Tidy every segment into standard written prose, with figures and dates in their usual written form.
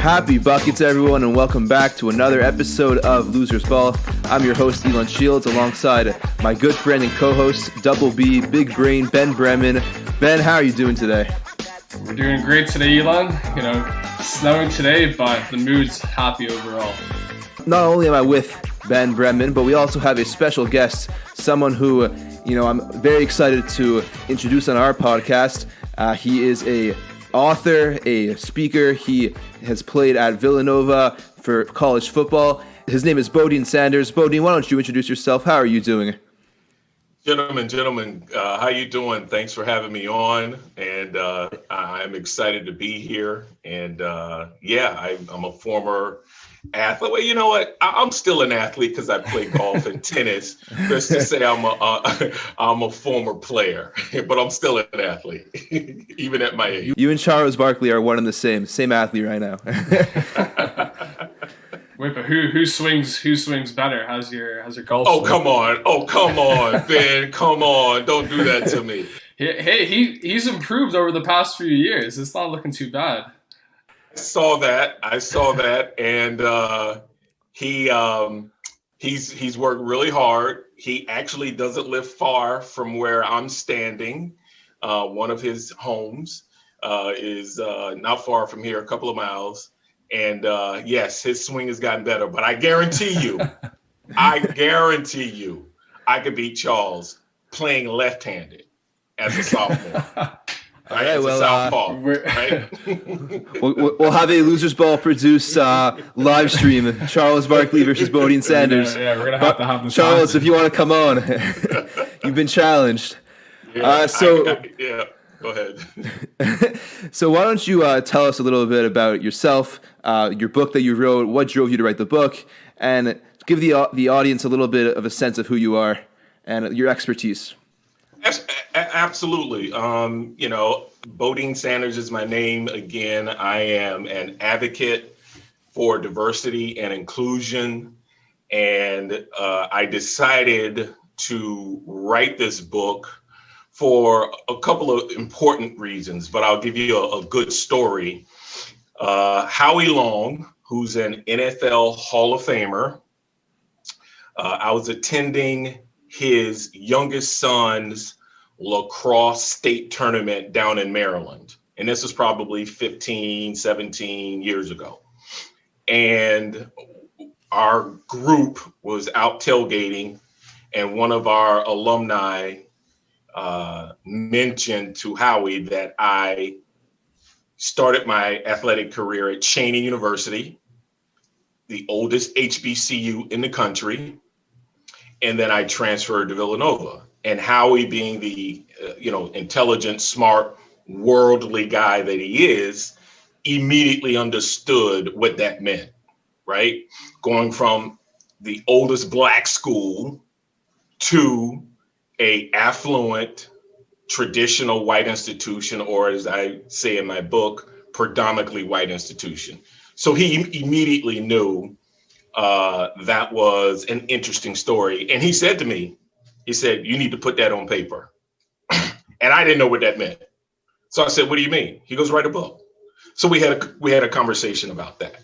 Happy buckets, everyone, and welcome back to another episode of Losers Ball. I'm your host, Ilan Shields, alongside my good friend and co-host, Double B, Big Brain, Ben Bremen. Ben, how are you doing today? We're doing great today, Ilan. Snowing today, but the mood's happy overall. Not only am I with Ben Bremen, but we also have a special guest, someone who, I'm very excited to introduce on our podcast. He is a author, a speaker. He has played at Villanova for college football. His name is Bodine Sanders. Bodine, why don't you introduce yourself? How are you doing? Gentlemen, how you doing? Thanks for having me on, and I'm excited to be here. And I'm a former athlete. Well, you know what? I'm still an athlete because I play golf and tennis. Just to say I'm a former player, but I'm still an athlete, even at my age. You and Charles Barkley are one and the same athlete right now. Wait, but who swings better? How's your golf? Oh, come on, Ben, come on! Don't do that to me. Hey, he's improved over the past few years. It's not looking too bad. I saw that, and he's worked really hard. He actually doesn't live far from where I'm standing. One of his homes is not far from here, a couple of miles. And yes, his swing has gotten better. But I guarantee you, I could beat Charles playing left-handed as a sophomore. Right, right? We'll have a Losers Ball produce live stream. Charles Barkley versus Bodine Sanders. Yeah, we're gonna have this. Charles, if you want to come on, you've been challenged. Yeah, go ahead. So why don't you tell us a little bit about yourself, your book that you wrote, what drove you to write the book, and give the audience a little bit of a sense of who you are and your expertise. Absolutely. Bodine Sanders is my name. Again, I am an advocate for diversity and inclusion. And I decided to write this book for a couple of important reasons, but I'll give you a good story. Howie Long, who's an NFL Hall of Famer, I was attending his youngest son's lacrosse state tournament down in Maryland. And this was probably 15, 17 years ago. And our group was out tailgating, and one of our alumni mentioned to Howie that I started my athletic career at Cheyney University, the oldest HBCU in the country. And then I transferred to Villanova. And Howie, being the intelligent, smart, worldly guy that he is, immediately understood what that meant, right? Going from the oldest Black school to a affluent, traditional white institution, or as I say in my book, predominantly white institution. So he immediately knew that was an interesting story. And he said to me, you need to put that on paper. And I didn't know what that meant. So I said, what do you mean? He goes, write a book. So we had a conversation about that.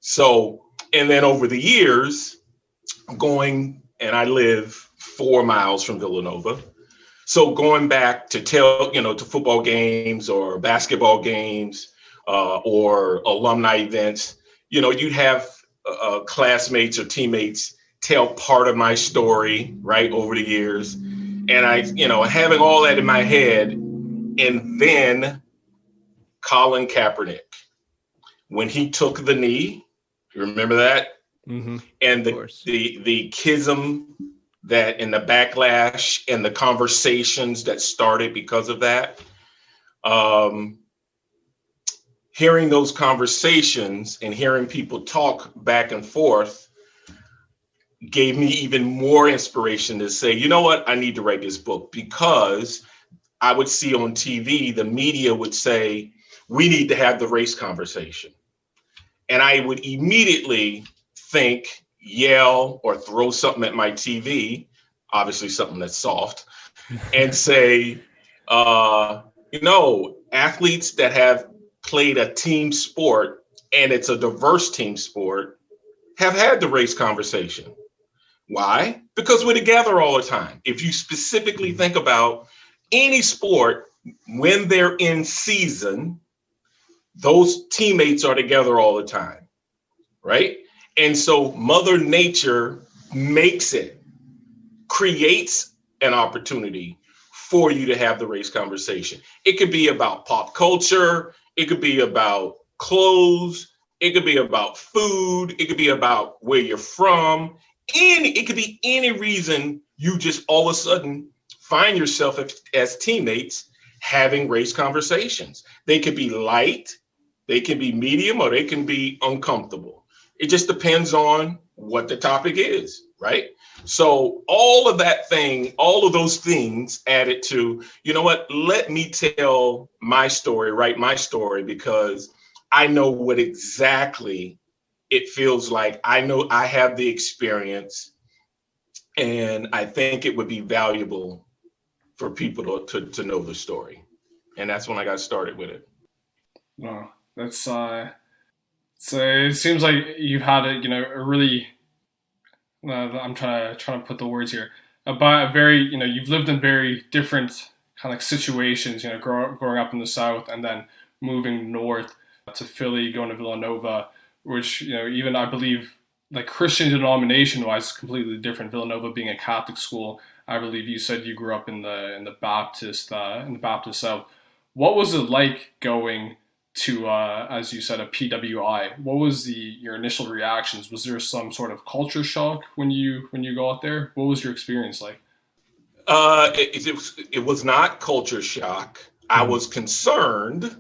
So, and then over the years, and I live 4 miles from Villanova. So going back to to football games or basketball games or alumni events, you'd have classmates or teammates tell part of my story, right, over the years. And I, having all that in my head, and then Colin Kaepernick, when he took the knee, you remember that? Mm-hmm. And the schism that, and the backlash and the conversations that started because of that. Hearing those conversations and hearing people talk back and forth gave me even more inspiration to say, you know what, I need to write this book, because I would see on TV, the media would say, we need to have the race conversation. And I would immediately think, yell, or throw something at my TV, obviously something that's soft, and say, athletes that have played a team sport and it's a diverse team sport, have had the race conversation. Why? Because we're together all the time. If you specifically think about any sport, when they're in season, those teammates are together all the time, right? And so Mother Nature creates an opportunity for you to have the race conversation. It could be about pop culture. It could be about clothes. It could be about food. It could be about where you're from. And it could be any reason you just all of a sudden find yourself as teammates having race conversations. They could be light, they can be medium, or they can be uncomfortable. It just depends on what the topic is, right? So all of those things added to, you know what, let me tell my story, write my story, because I know what exactly it feels like. I know I have the experience, and I think it would be valuable for people to know the story. And that's when I got started with it. Wow, that's so it seems like you've had a really I'm trying to put the words here, but a very you've lived in very different kind of situations, growing up in the South and then moving north to Philly, going to Villanova, which even I believe like Christian denomination wise completely different. Villanova being a Catholic school, I believe you said you grew up in the Baptist South. What was it like going to, as you said, a PWI? What was your initial reactions? Was there some sort of culture shock when you go out there? What was your experience like? It was not culture shock. I was concerned,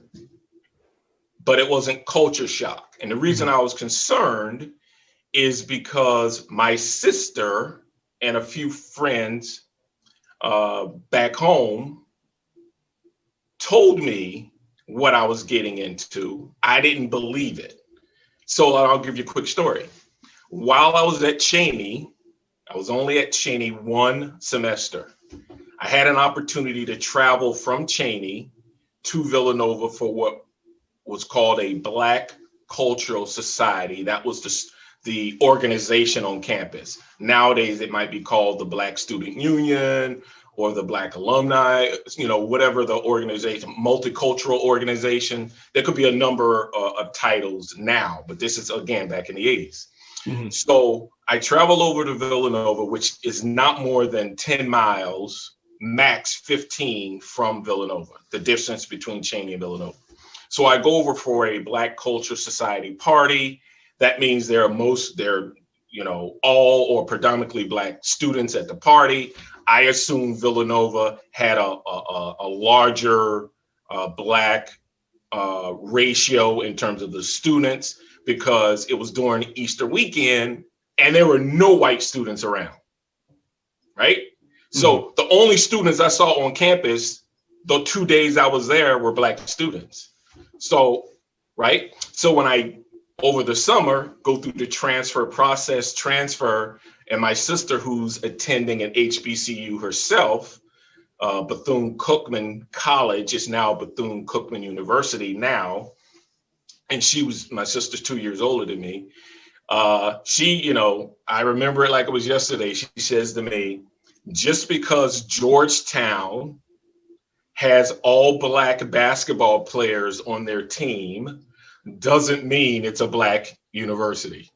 but it wasn't culture shock. And the reason I was concerned is because my sister and a few friends back home told me what I was getting into. I didn't believe it. So I'll give you a quick story. While I was at Cheney, I was only at Cheney one semester. I had an opportunity to travel from Cheney to Villanova for what was called a Black Cultural Society. That was the organization on campus. Nowadays, it might be called the Black Student Union or the Black Alumni, whatever the organization, multicultural organization. There could be a number of titles now, but this is, again, back in the 80s. Mm-hmm. So I traveled over to Villanova, which is not more than 10 miles, max 15 from Villanova, the distance between Cheney and Villanova. So I go over for a Black Culture Society party. That means there are all or predominantly Black students at the party. I assume Villanova had a larger Black ratio in terms of the students because it was during Easter weekend and there were no white students around, right? Mm-hmm. So the only students I saw on campus, the 2 days I was there, were Black students. So, right? So when I, over the summer, go through the transfer process, and my sister, who's attending an HBCU herself, Bethune-Cookman College, is now Bethune-Cookman University now. And my sister's 2 years older than me. I remember it like it was yesterday. She says to me, just because Georgetown has all Black basketball players on their team doesn't mean it's a Black university.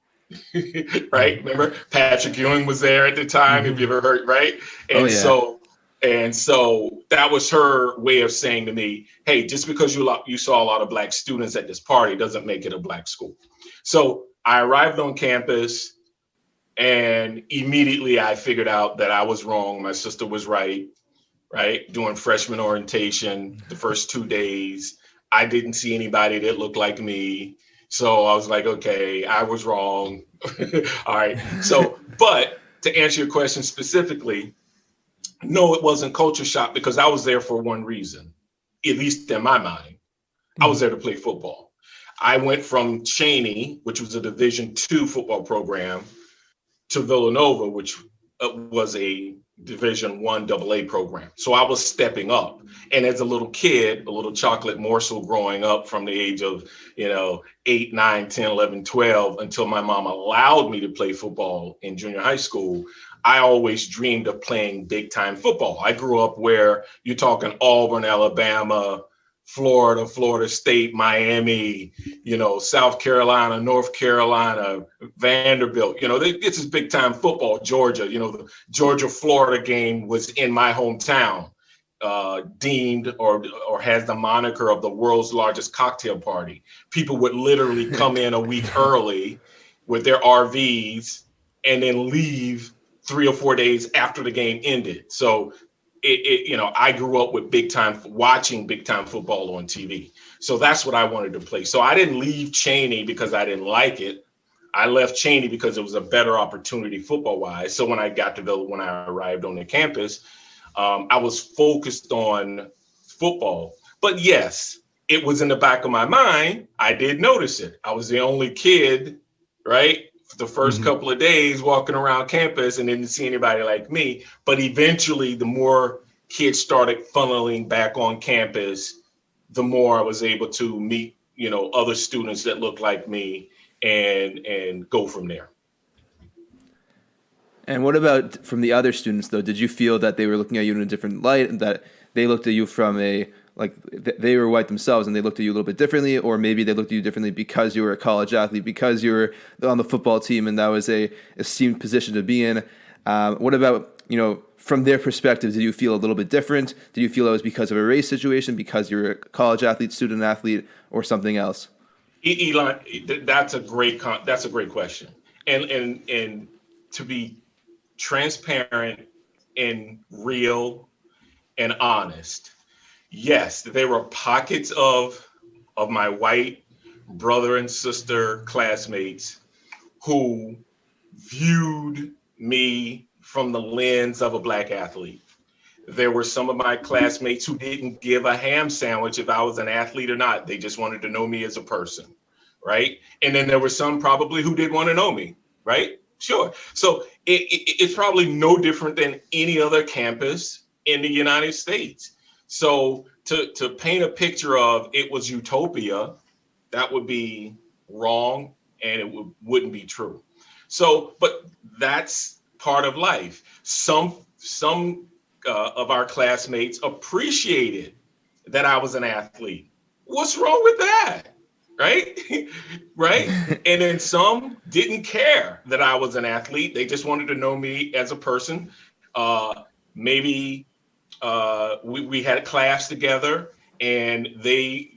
Right? Remember, Patrick Ewing was there at the time. Have you ever heard? Right? And so that was her way of saying to me, hey, just because you saw a lot of Black students at this party doesn't make it a Black school. So I arrived on campus and immediately I figured out that I was wrong. My sister was right? Doing freshman orientation, the first 2 days, I didn't see anybody that looked like me. So I was like, okay, I was wrong. All right. So, but to answer your question specifically, no, it wasn't culture shock because I was there for one reason, at least in my mind. I was there to play football. I went from Cheney, which was a Division II football program, to Villanova, which was a Division I AA program. So I was stepping up. And as a little kid, a little chocolate morsel growing up from the age of, 8, 9, 10, 11, 12, until my mom allowed me to play football in junior high school, I always dreamed of playing big time football. I grew up where you're talking Auburn, Alabama, Florida, Florida State, Miami, South Carolina, North Carolina, Vanderbilt. This is big time football. Georgia, the Georgia-Florida game was in my hometown, deemed or has the moniker of the world's largest cocktail party. People would literally come in a week early with their RVs and then leave 3 or 4 days after the game ended. So I grew up with watching big time football on TV. So that's what I wanted to play. So I didn't leave Cheney because I didn't like it. I left Cheney because it was a better opportunity football wise. So when I arrived on the campus, I was focused on football. But yes, it was in the back of my mind. I did notice it. I was the only kid, right? The first couple of days walking around campus and didn't see anybody like me. But eventually, the more kids started funneling back on campus, the more I was able to meet, other students that looked like me and go from there. And what about from the other students, though? Did you feel that they were looking at you in a different light, and that they looked at you from they were white themselves and they looked at you a little bit differently, or maybe they looked at you differently because you were a college athlete, because you were on the football team and that was a esteemed position to be in? What about, from their perspective, did you feel a little bit different? Did you feel it was because of a race situation, because you're a college athlete, student athlete, or something else? Elon, that's a great question. And to be transparent and real and honest, yes, there were pockets of my white brother and sister classmates who viewed me from the lens of a Black athlete. There were some of my classmates who didn't give a ham sandwich if I was an athlete or not. They just wanted to know me as a person, right? And then there were some probably who didn't want to know me, right? Sure. So it's probably no different than any other campus in the United States. So to paint a picture of it was utopia, that would be wrong and it wouldn't be true. So, but that's part of life. Some of our classmates appreciated that I was an athlete. What's wrong with that? Right? Right? And then some didn't care that I was an athlete. They just wanted to know me as a person. Maybe we had a class together and they,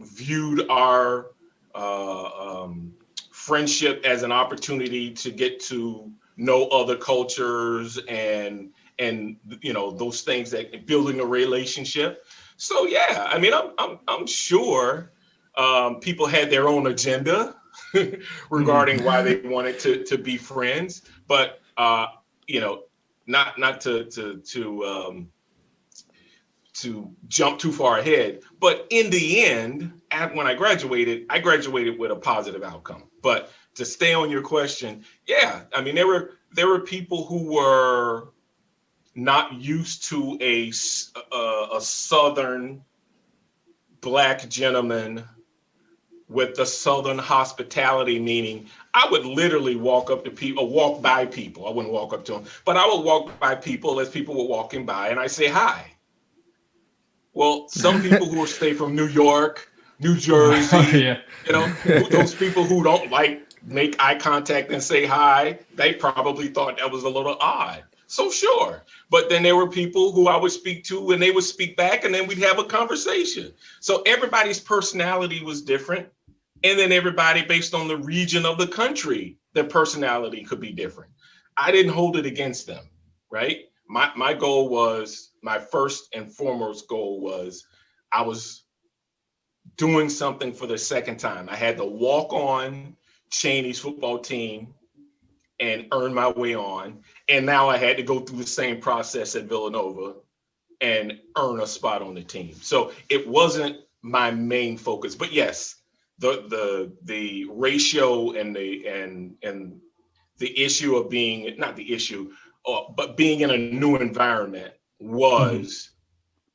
viewed our friendship as an opportunity to get to know other cultures and those things that building a relationship. So yeah, I mean, I'm sure people had their own agenda regarding why they wanted to be friends, but not to jump too far ahead. But in the end, when I graduated with a positive outcome. But to stay on your question, yeah, I mean, there were people who were not used to a Southern Black gentleman with the Southern hospitality, meaning I would literally walk by people. I wouldn't walk up to them, but I would walk by people as people were walking by and I say hi. Well, some people who stay from New York, New Jersey, those people who don't make eye contact and say hi, they probably thought that was a little odd. So sure. But then there were people who I would speak to and they would speak back and then we'd have a conversation. So everybody's personality was different. And then everybody, based on the region of the country, their personality could be different. I didn't hold it against them, right? My goal was, my first and foremost goal was, I was doing something for the second time. I had to walk on Cheney's football team and earn my way on. And now I had to go through the same process at Villanova and earn a spot on the team. So it wasn't my main focus, but yes, the ratio and the issue of being, not the issue, but being in a new environment was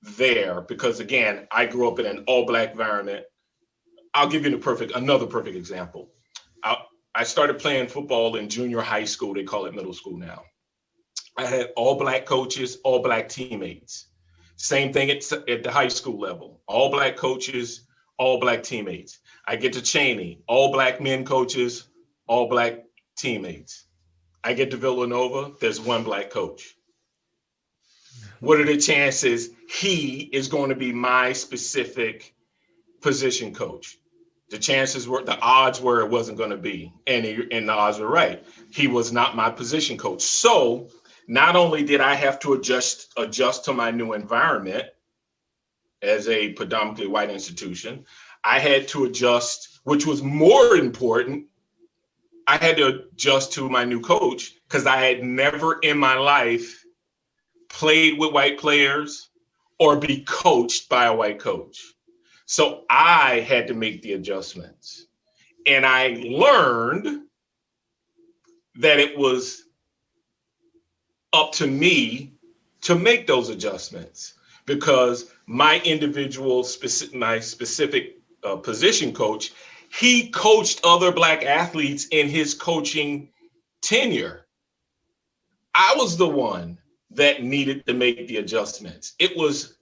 there because, again, I grew up in an all-Black environment. I'll give you another perfect example. I started playing football in junior high school. They call it middle school now. I had all-Black coaches, all-Black teammates. Same thing at the high school level. All-Black coaches, all-Black teammates. I get to Cheney, all-Black men coaches, all-Black teammates. I get to Villanova, there's one Black coach. What are the chances he is going to be my specific position coach? The odds were it wasn't going to be, and the odds were right. He was not my position coach. So not only did I have to adjust to my new environment as a predominantly white institution, I had to adjust, which was more important, I had to adjust to my new coach because I had never in my life played with white players or be coached by a white coach. So I had to make the adjustments. And I learned that it was up to me to make those adjustments because my specific position coach, he coached other Black athletes in his coaching tenure. I was the one that needed to make the adjustments.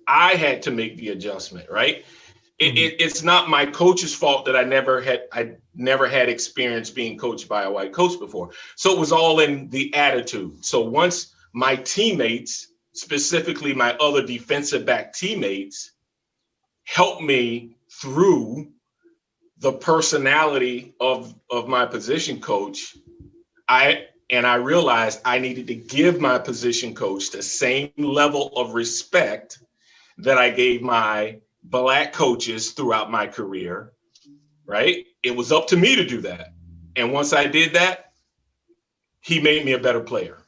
I had to make the adjustment, right? It's not my coach's fault that I never had experience being coached by a white coach before. So it was all in the attitude. So once my teammates, specifically my other defensive back teammates, helped me through the personality of my position coach, I realized I needed to give my position coach the same level of respect that I gave my Black coaches throughout my career, right? It was up to me to do that. And once I did that, he made me a better player.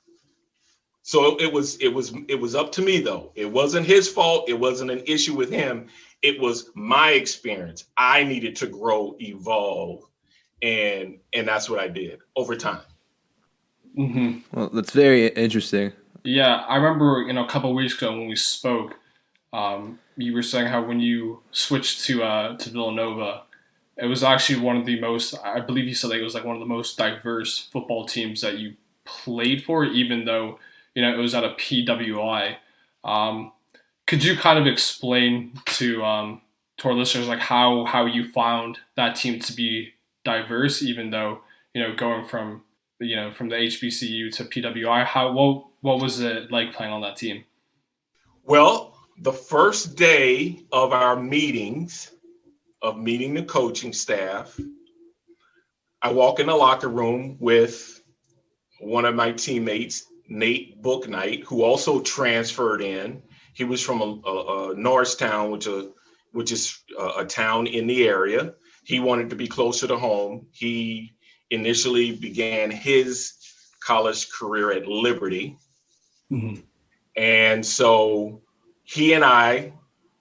So it was up to me though. It wasn't his fault. It wasn't an issue with him. It was my experience. I needed to grow, evolve, and that's what I did over time. Mm-hmm. Well, that's very interesting. Yeah, I remember, a couple of weeks ago when we spoke, you were saying how when you switched to Villanova, it was actually one of the most, I believe you said it was like one of the most diverse football teams that you played for, even though, it was at a PWI. Could you kind of explain to our listeners like how you found that team to be diverse, even though, going from the HBCU to PWI, what was it like playing on that team? Well, the first day of our meeting the coaching staff, I walk in the locker room with one of my teammates, Nate Booknight, who also transferred in. He was from Norristown, which is a town in the area. He wanted to be closer to home. He initially began his college career at Liberty. Mm-hmm. And so he and I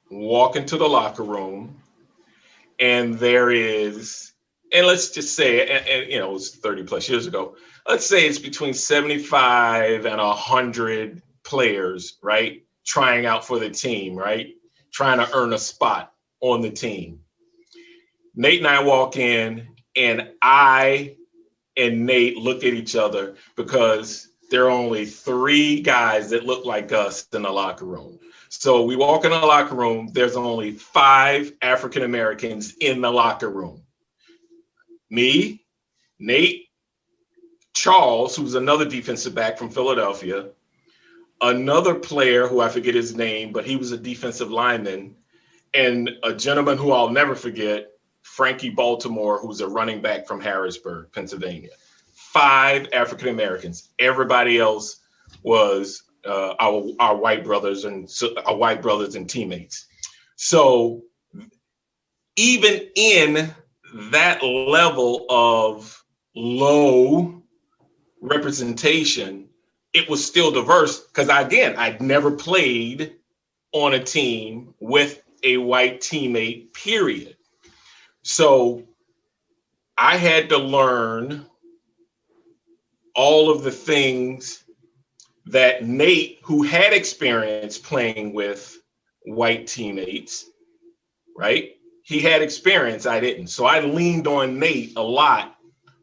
walk into the locker room, and there is, and let's just say, and it was 30 plus years ago, let's say it's between 75 and 100 players, right? Trying out for the team, right? Trying to earn a spot on the team. Nate and I walk in, and I and Nate look at each other because there are only 3 guys that look like us in the locker room. So we walk in the locker room, there's only 5 African Americans in the locker room. Me, Nate, Charles, who's another defensive back from Philadelphia, another player who I forget his name, but he was a defensive lineman, and a gentleman who I'll never forget, Frankie Baltimore, who's a running back from Harrisburg, Pennsylvania. 5 African Americans. Everybody else was our white brothers and teammates. So even in that level of low representation, it was still diverse because I'd never played on a team with a white teammate, period. So I had to learn all of the things that Nate, who had experience playing with white teammates, right? He had experience, I didn't. So I leaned on Nate a lot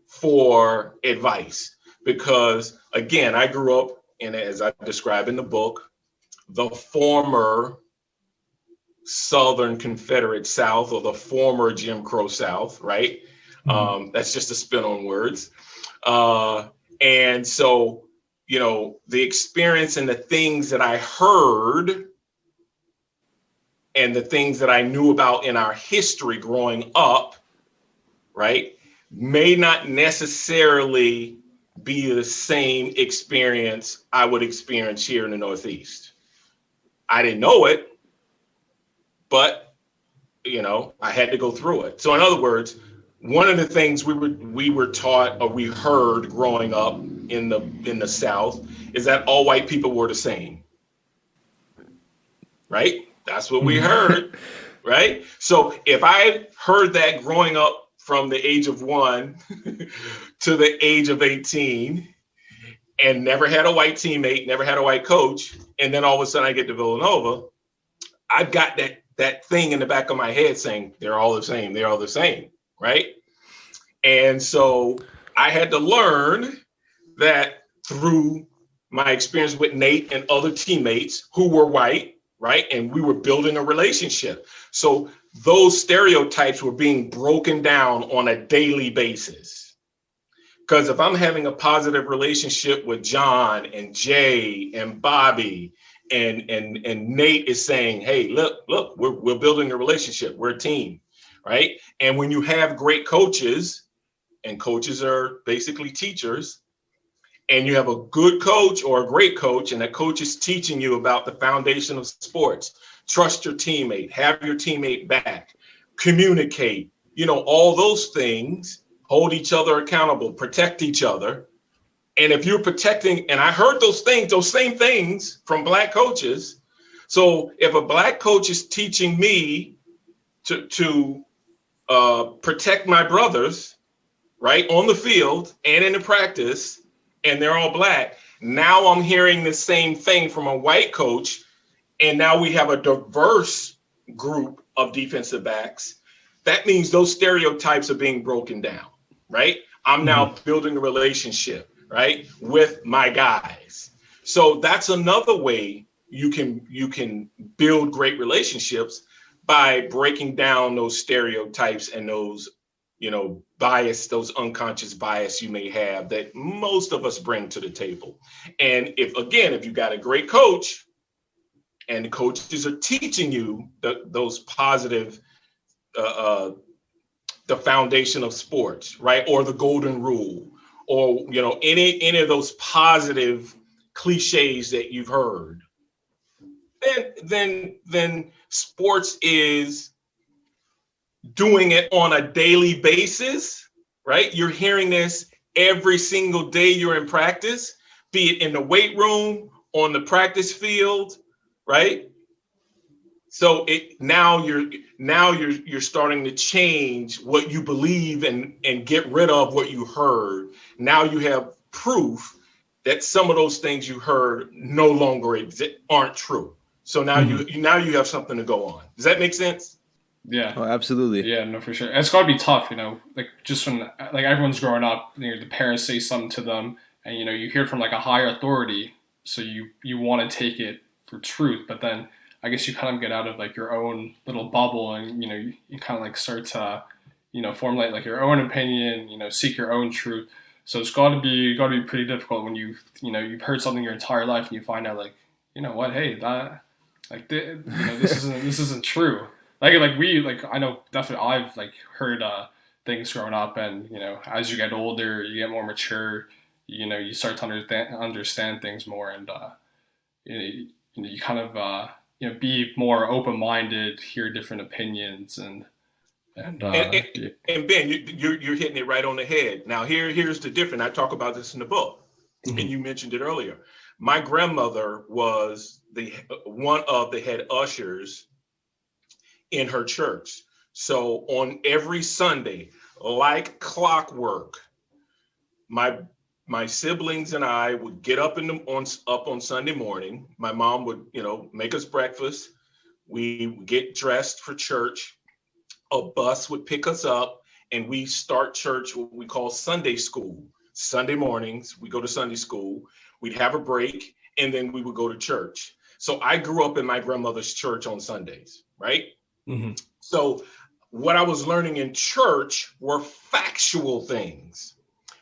for advice because, again, I grew up in, as I describe in the book, the former Southern Confederate South, or the former Jim Crow South, right? That's just a spin on words. And so, you know, the experience and the things that I heard and the things that I knew about in our history growing up, right, may not necessarily be the same experience I would experience here in the Northeast. I didn't know it, but, you know, I had to go through it. So in other words, one of the things we were taught, or we heard growing up in the South, is that all white people were the same, right? That's what we heard, right? So if I heard that growing up from the age of 1 to the age of 18 and never had a white teammate, never had a white coach, and then all of a sudden I get to Villanova, I've got that thing in the back of my head saying, they're all the same, they're all the same, right? And so I had to learn that through my experience with Nate and other teammates who were white, right? And we were building a relationship. So those stereotypes were being broken down on a daily basis. Because if I'm having a positive relationship with John and Jay and Bobby, and Nate is saying, hey, look, we're building a relationship, we're a team, right? And when you have great coaches, and coaches are basically teachers, and you have a good coach or a great coach, and that coach is teaching you about the foundation of sports, trust your teammate, have your teammate back, communicate, you know, all those things, hold each other accountable, protect each other. And if you're protecting, and I heard those things, those same things from Black coaches. So if a Black coach is teaching me to protect my brothers, right, on the field and in the practice, and they're all Black, now I'm hearing the same thing from a white coach, and now we have a diverse group of defensive backs. That means those stereotypes are being broken down, right? I'm now building a relationship, right, with my guys. So that's another way you can build great relationships, by breaking down those stereotypes and those, you know, bias, those unconscious bias you may have that most of us bring to the table. And if you got a great coach and the coaches are teaching you those positive, the foundation of sports, right? Or the golden rule, or, you know, any of those positive cliches that you've heard, then sports is doing it on a daily basis, right? You're hearing this every single day you're in practice, be it in the weight room, on the practice field, right? So now you're starting to change what you believe and get rid of what you heard. Now you have proof that some of those things you heard no longer aren't true. So now you have something to go on. Does that make sense? Yeah. Oh, absolutely. Yeah, no, for sure. It's got to be tough, you know, like just when like everyone's growing up, you know, the parents say something to them, and you know, you hear from like a higher authority, so you want to take it for truth, but then I guess you kind of get out of like your own little bubble, and you know, you kind of like start to, you know, formulate like your own opinion, you know, seek your own truth. So it's got to be pretty difficult when you've heard something your entire life and you find out like, you know what, hey, that like you know, this isn't true. Like I know definitely I've like heard things growing up, and you know, as you get older, you get more mature, you know, you start to understand things more, and you kind of you know, be more open-minded, hear different opinions, and Ben, you're hitting it right on the head. Now here's the difference. I talk about this in the book, and you mentioned it earlier. My grandmother was one of the head ushers in her church. So on every Sunday, like clockwork, my siblings and I would get up on Sunday morning. My mom would, you know, make us breakfast. We get dressed for church. A bus would pick us up, and we start church, what we call Sunday school. Sunday mornings, we go to Sunday school. We'd have a break, and then we would go to church. So I grew up in my grandmother's church on Sundays, right? Mm-hmm. So what I was learning in church were factual things,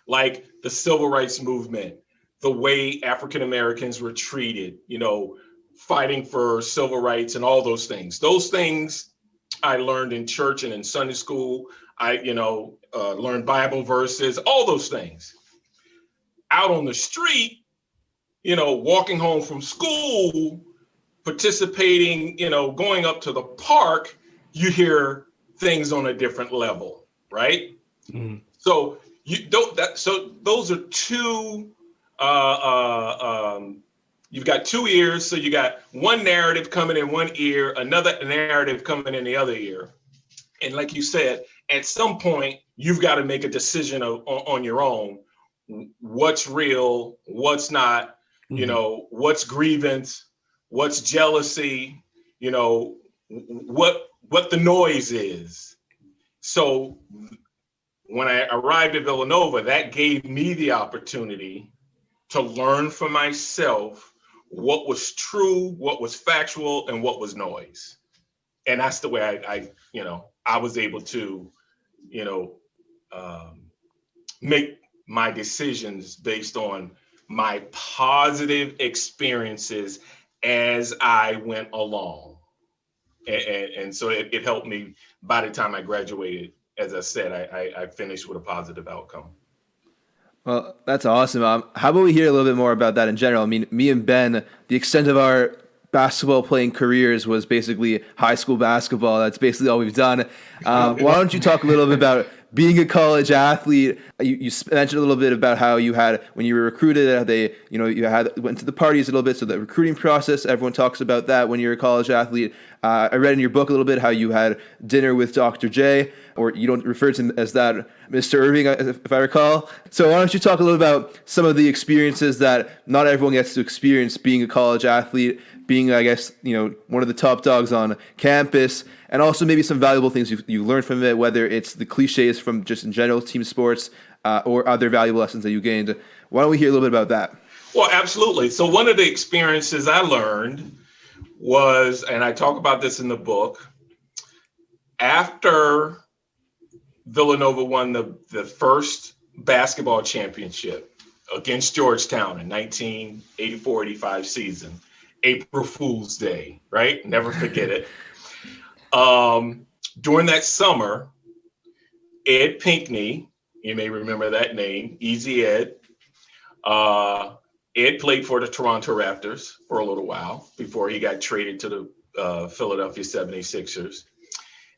like the civil rights movement, the way African Americans were treated, fighting for civil rights and all those things. Those things I learned in church and in Sunday school. I, learned Bible verses, all those things. Out on the street, walking home from school, participating, going up to the park, you hear things on a different level, right? Mm-hmm. So those are two. You've got two ears, so you got one narrative coming in one ear, another narrative coming in the other ear, and like you said, at some point you've got to make a decision on your own. What's real? What's not? Mm-hmm. What's grievance? What's jealousy? What the noise is. So when I arrived at Villanova, that gave me the opportunity to learn for myself what was true, what was factual, and what was noise. And that's the way I was able to, make my decisions based on my positive experiences as I went along. And so it helped me. By the time I graduated, as I said, I finished with a positive outcome. Well, that's awesome. How about we hear a little bit more about that in general? I mean, me and Ben, the extent of our basketball playing careers was basically high school basketball. That's basically all we've done. Why don't you talk a little bit about being a college athlete? You mentioned a little bit about how you had, when you were recruited, how they, went to the parties a little bit. So the recruiting process, everyone talks about that when you're a college athlete. I read in your book a little bit how you had dinner with Dr. J, or you don't refer to him as that, Mr. Irving, if I recall. So why don't you talk a little about some of the experiences that not everyone gets to experience being a college athlete, being, I guess, one of the top dogs on campus, and also maybe some valuable things you learned from it, whether it's the cliches from just in general team sports or other valuable lessons that you gained. Why don't we hear a little bit about that? Well, absolutely. So one of the experiences I learned was, and I talk about this in the book, after Villanova won the first basketball championship against Georgetown in 1984-85 season, April Fool's Day, right? Never forget it. During that summer, Ed Pinckney, you may remember that name, Easy Ed. Ed played for the Toronto Raptors for a little while before he got traded to the Philadelphia 76ers.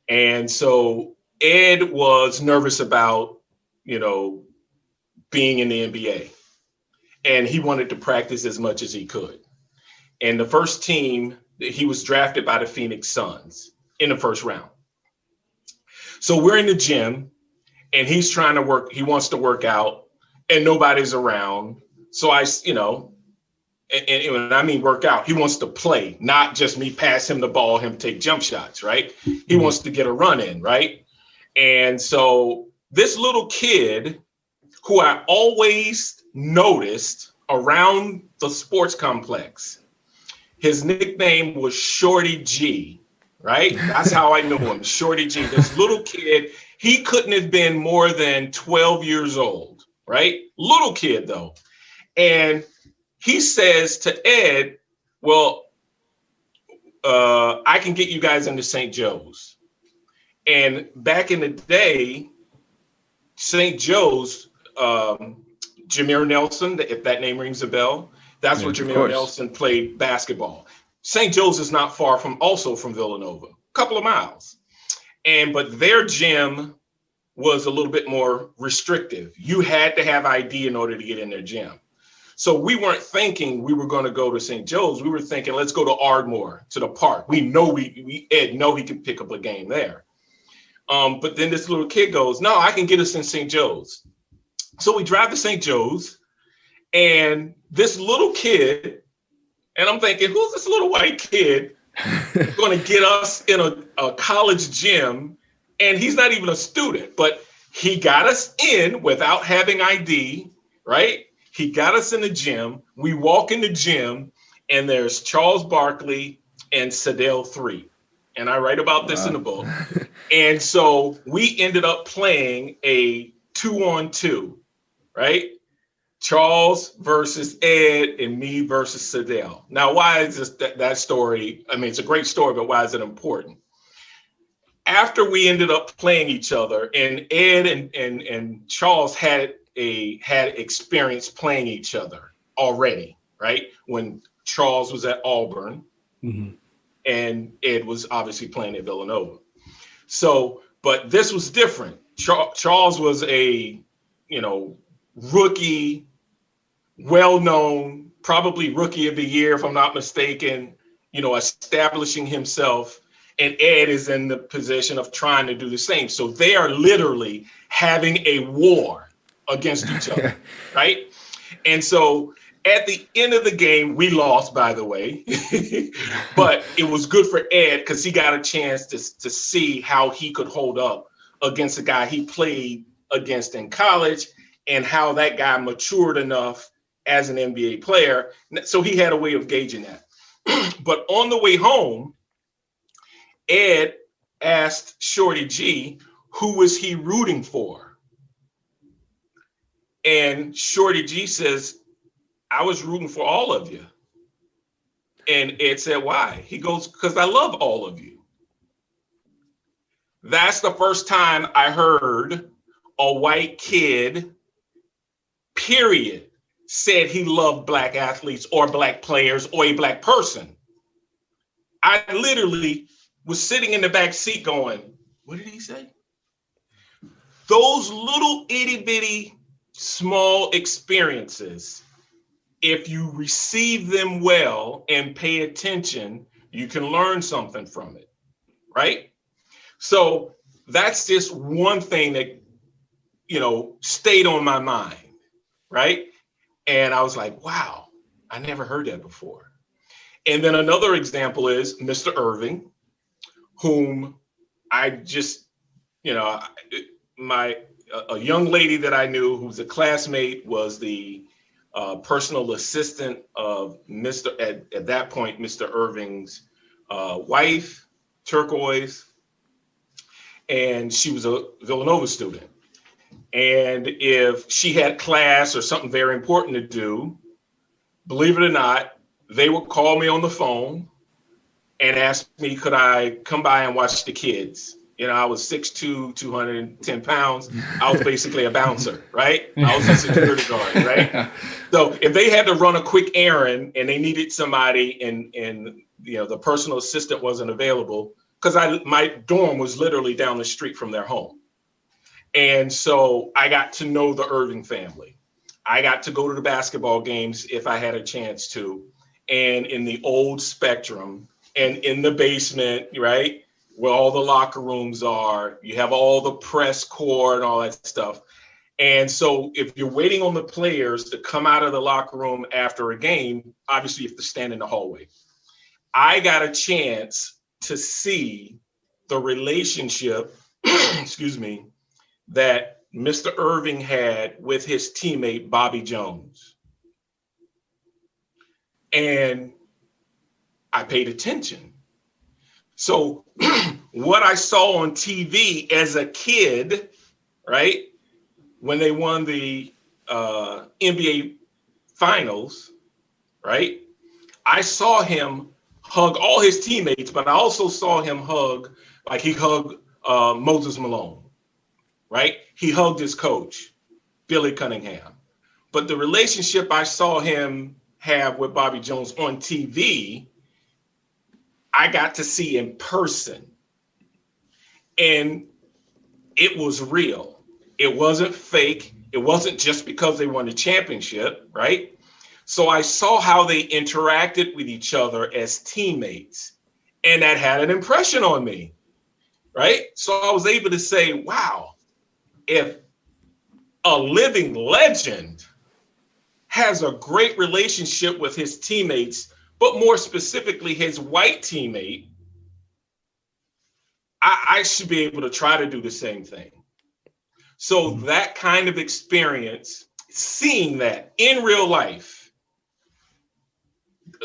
And so Ed was nervous about, being in the NBA. And he wanted to practice as much as he could. And the first team, he was drafted by the Phoenix Suns in the first round. So we're in the gym and he's trying to work. He wants to work out and nobody's around. So and when I mean work out, he wants to play, not just me pass him the ball, him take jump shots, right? He wants to get a run in, right? And so this little kid who I always noticed around the sports complex, his nickname was Shorty G, right? That's how I knew him, Shorty G. This little kid, he couldn't have been more than 12 years old, right? Little kid though. And he says to Ed, well, I can get you guys into St. Joe's. And back in the day, St. Joe's, Jameer Nelson, if that name rings a bell, that's where Jameer Nelson played basketball. St. Joe's is not far from Villanova, a couple of miles. But their gym was a little bit more restrictive. You had to have ID in order to get in their gym. So we weren't thinking we were going to go to St. Joe's. We were thinking, let's go to Ardmore, to the park. We know Ed know he can pick up a game there. But then this little kid goes, no, I can get us in St. Joe's. So we drive to St. Joe's and this little kid, and I'm thinking, who's this little white kid going to get us in a college gym, and he's not even a student, but he got us in without having ID, right? He got us in the gym. We walk in the gym, and there's Charles Barkley and Sedale 3. And I write about this in the book. And so we ended up playing a 2-on-2, right? Charles versus Ed and me versus Sedale. Now, why is this that story? I mean, it's a great story, but why is it important? After we ended up playing each other, and Ed and Charles had experience playing each other already, right? When Charles was at Auburn, and Ed was obviously playing at Villanova. So, but this was different. Charles was a, rookie, well-known, probably rookie of the year, if I'm not mistaken, establishing himself. And Ed is in the position of trying to do the same. So they are literally having a war against each other, right? And so at the end of the game, we lost, by the way, but it was good for Ed because he got a chance to see how he could hold up against a guy he played against in college and how that guy matured enough as an NBA player. So he had a way of gauging that. But on the way home, Ed asked Shorty G, who was he rooting for? And Shorty G says, I was rooting for all of you. And Ed said, why? He goes, because I love all of you. That's the first time I heard a white kid, period, said he loved Black athletes or Black players or a Black person. I literally was sitting in the back seat going, what did he say? Those little itty bitty small experiences, if you receive them well and pay attention, you can learn something from it, right? So that's just one thing that, stayed on my mind, right? And I was like, wow, I never heard that before. And then another example is Mr. Irving, whom I just, a young lady that I knew who was a classmate was the personal assistant of at that point, Mr. Irving's wife, Turquoise, and she was a Villanova student. And if she had class or something very important to do, believe it or not, they would call me on the phone and ask me, could I come by and watch the kids? I was 6'2", 210 pounds. I was basically a bouncer, right? I was a security guard, right? So if they had to run a quick errand and they needed somebody and the personal assistant wasn't available, because my dorm was literally down the street from their home. And so I got to know the Irving family. I got to go to the basketball games if I had a chance to. And in the old Spectrum and in the basement, right, where all the locker rooms are, you have all the press corps and all that stuff. And so if you're waiting on the players to come out of the locker room after a game, obviously you have to stand in the hallway. I got a chance to see the relationship, excuse me, that Mr. Irving had with his teammate, Bobby Jones. And I paid attention. So what I saw on TV as a kid, right, when they won the NBA finals, right, I saw him hug all his teammates, but I also saw him hug, like he hugged Moses Malone, right? He hugged his coach, Billy Cunningham. But the relationship I saw him have with Bobby Jones on TV, I got to see in person. And it was real. It wasn't fake. It wasn't just because they won the championship, right? So I saw how they interacted with each other as teammates. And that had an impression on me, right? So I was able to say, wow, if a living legend has a great relationship with his teammates, but more specifically, his white teammate, I should be able to try to do the same thing. So that kind of experience, seeing that in real life,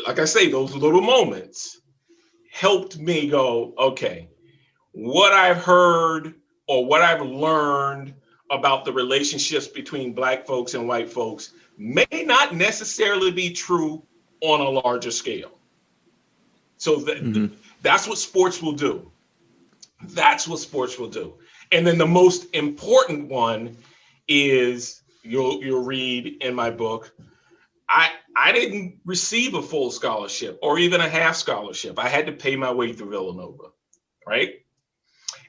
like I say, those little moments helped me go, okay, what I've heard or what I've learned about the relationships between Black folks and white folks may not necessarily be true on a larger scale. So that's what sports will do. That's what sports will do. And then the most important one is, you'll read in my book, I didn't receive a full scholarship or even a half scholarship. I had to pay my way through Villanova, right?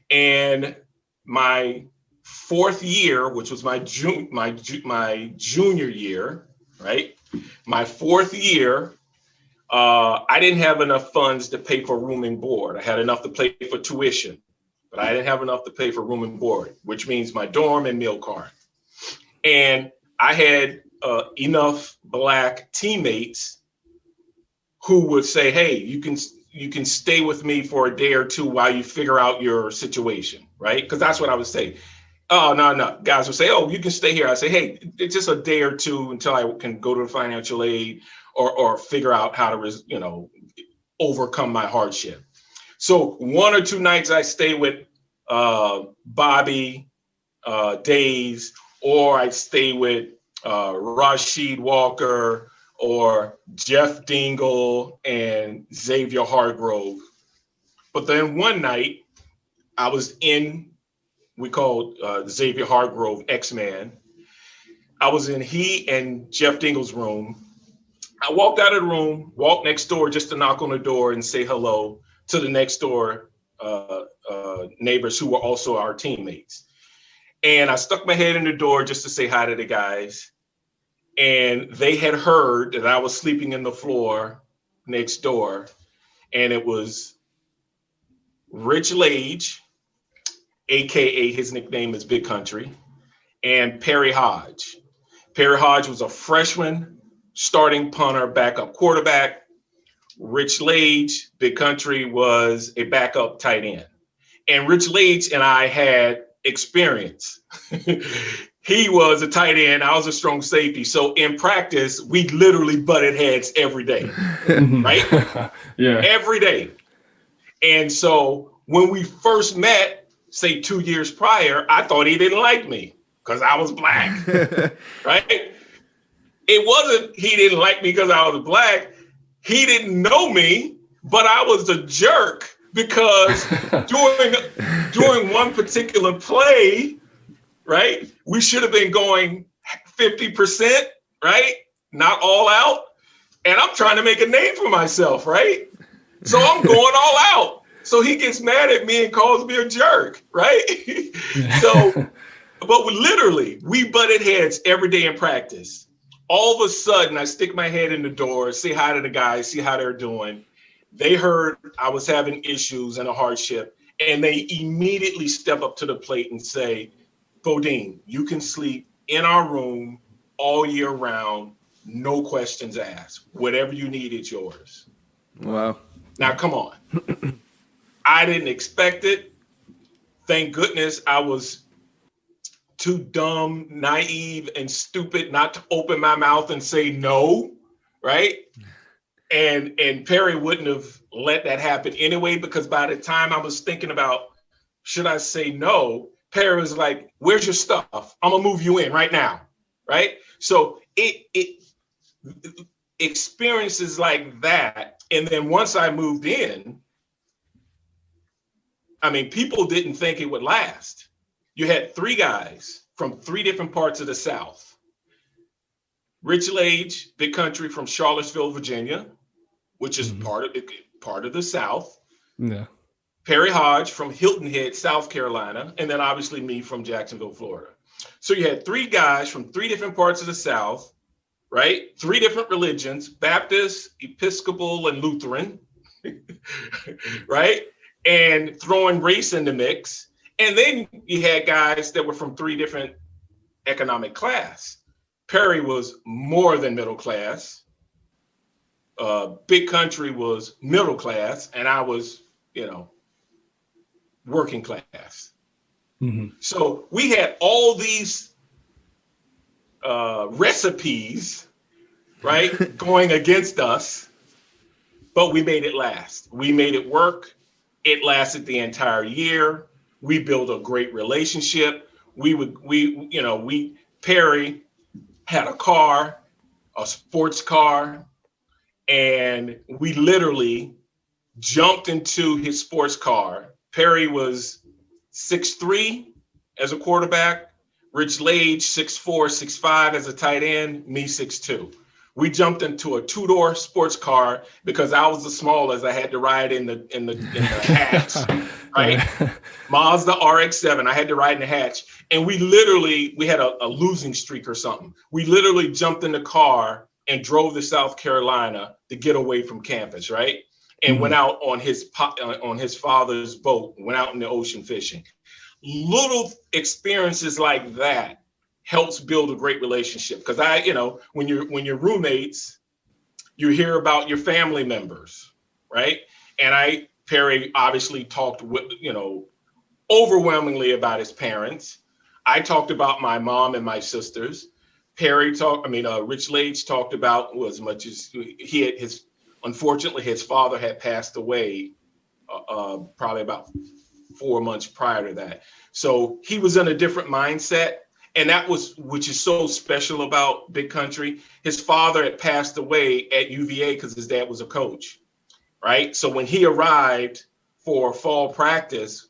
And my fourth year, which was my junior year, right? My fourth year, I didn't have enough funds to pay for room and board. I had enough to pay for tuition, but I didn't have enough to pay for room and board, which means my dorm and meal card. And I had enough Black teammates who would say, hey, you can stay with me for a day or two while you figure out your situation, right? Because that's what I would say. Oh, no. Guys would say, oh, you can stay here. I say, hey, it's just a day or two until I can go to financial aid or figure out how to, overcome my hardship. So 1 or 2 nights I stay with Bobby Days, or I stay with Rasheed Walker or Jeff Dingle and Xavier Hargrove. But then one night I was in, we called Xavier Hargrove X-Man. I was in he and Jeff Dingle's room. I walked out of the room, walked next door just to knock on the door and say hello to the next door neighbors who were also our teammates. And I stuck my head in the door just to say hi to the guys. And they had heard that I was sleeping in the floor next door. And it was Rich Lage, AKA his nickname is Big Country, and Perry Hodge. Perry Hodge was a freshman starting punter, backup quarterback. Rich Lage, Big Country, was a backup tight end. And Rich Lage and I had experience. He was a tight end, I was a strong safety. So in practice, we literally butted heads every day, right? Yeah. Every day. And so when we first met, say 2 years prior, I thought he didn't like me because I was Black, right? It wasn't he didn't like me because I was Black. He didn't know me, but I was a jerk because during one particular play, right, we should have been going 50%, right? Not all out. And I'm trying to make a name for myself, right? So I'm going all out. So he gets mad at me and calls me a jerk, right? But we butted heads every day in practice. All of a sudden, I stick my head in the door, say hi to the guys, see how they're doing. They heard I was having issues and a hardship, and they immediately step up to the plate and say, Bodine, you can sleep in our room all year round, no questions asked. Whatever you need, it's yours. Wow. Now, come on. I didn't expect it. Thank goodness I was too dumb, naive, and stupid not to open my mouth and say no, right? And Perry wouldn't have let that happen anyway, because by the time I was thinking about, should I say no, Perry was like, where's your stuff? I'm gonna move you in right now, right? So it experiences like that. And then once I moved in, I mean, people didn't think it would last. You had 3 guys from 3 different parts of the South. Rich Lage, Big Country, from Charlottesville, Virginia, which is part of the South. Yeah. Perry Hodge from Hilton Head, South Carolina, and then obviously me from Jacksonville, Florida. So you had 3 guys from 3 different parts of the South, right? 3 different religions, Baptist, Episcopal, and Lutheran, right? And throwing race in the mix. And then you had guys that were from 3 different economic class. Perry was more than middle class. Big Country was middle class, and I was, working class. Mm-hmm. So we had all these recipes, right, going against us, but we made it last. We made it work. It lasted the entire year. We built a great relationship. Perry had a car, a sports car, and we literally jumped into his sports car. Perry was 6'3" as a quarterback, Rich Lage 6'4", 6'5" as a tight end, me 6'2". We jumped into a two-door sports car because I was the smallest. I had to ride in the hatch, right? Mazda RX-7. I had to ride in the hatch, and we had a losing streak or something. We literally jumped in the car and drove to South Carolina to get away from campus, right? And went out on his father's boat, went out in the ocean fishing. Little experiences like that helps build a great relationship. Because when you're roommates, you hear about your family members, right? And Perry obviously talked overwhelmingly about his parents. I talked about my mom and my sisters. Rich Lage talked about as much as unfortunately, his father had passed away probably about 4 months prior to that. So he was in a different mindset. And which is so special about Big Country. His father had passed away at UVA because his dad was a coach, right? So when he arrived for fall practice,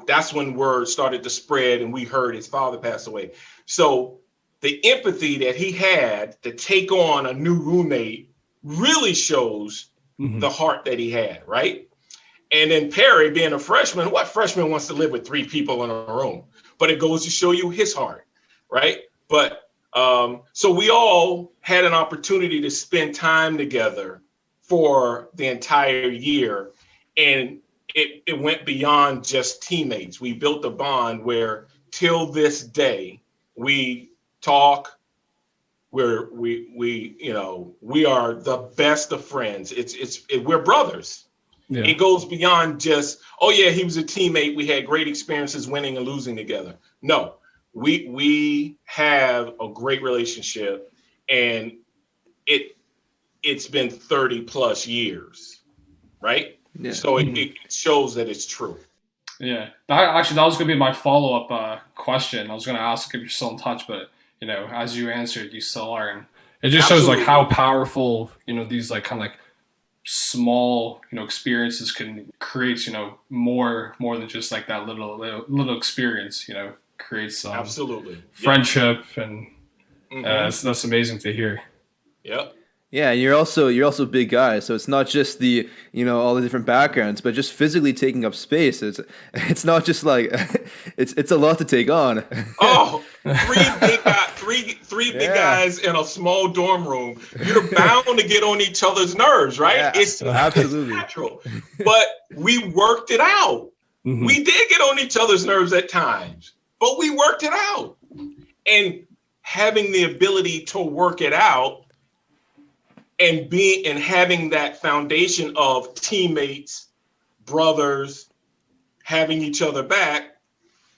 that's when word started to spread and we heard his father pass away. So the empathy that he had to take on a new roommate really shows the heart that he had, right? And then Perry, being a freshman, what freshman wants to live with 3 people in a room? But it goes to show you his heart, right? But so we all had an opportunity to spend time together for the entire year. And it went beyond just teammates. We built a bond where till this day, we talk. We are the best of friends. We're brothers. Yeah. It goes beyond just, oh yeah, he was a teammate. We had great experiences winning and losing together. No, we have a great relationship, and it's been 30 plus years, right? Yeah. So it shows that it's true. Yeah, that was going to be my follow-up question. I was going to ask if you're still in touch, but as you answered, you still are. And it just shows like how powerful, these like kind of like small, experiences can create, more than just like that little experience, creates absolutely friendship, and that's amazing to hear. Yep. Yeah, you're also a big guy, so it's not just the all the different backgrounds, but just physically taking up space. It's not just like it's a lot to take on. Oh, three big guys in a small dorm room. You're bound to get on each other's nerves, right? Yeah, it's absolutely natural. But we worked it out. Mm-hmm. We did get on each other's nerves at times, but we worked it out. And having the ability to work it out and having that foundation of teammates, brothers, having each other back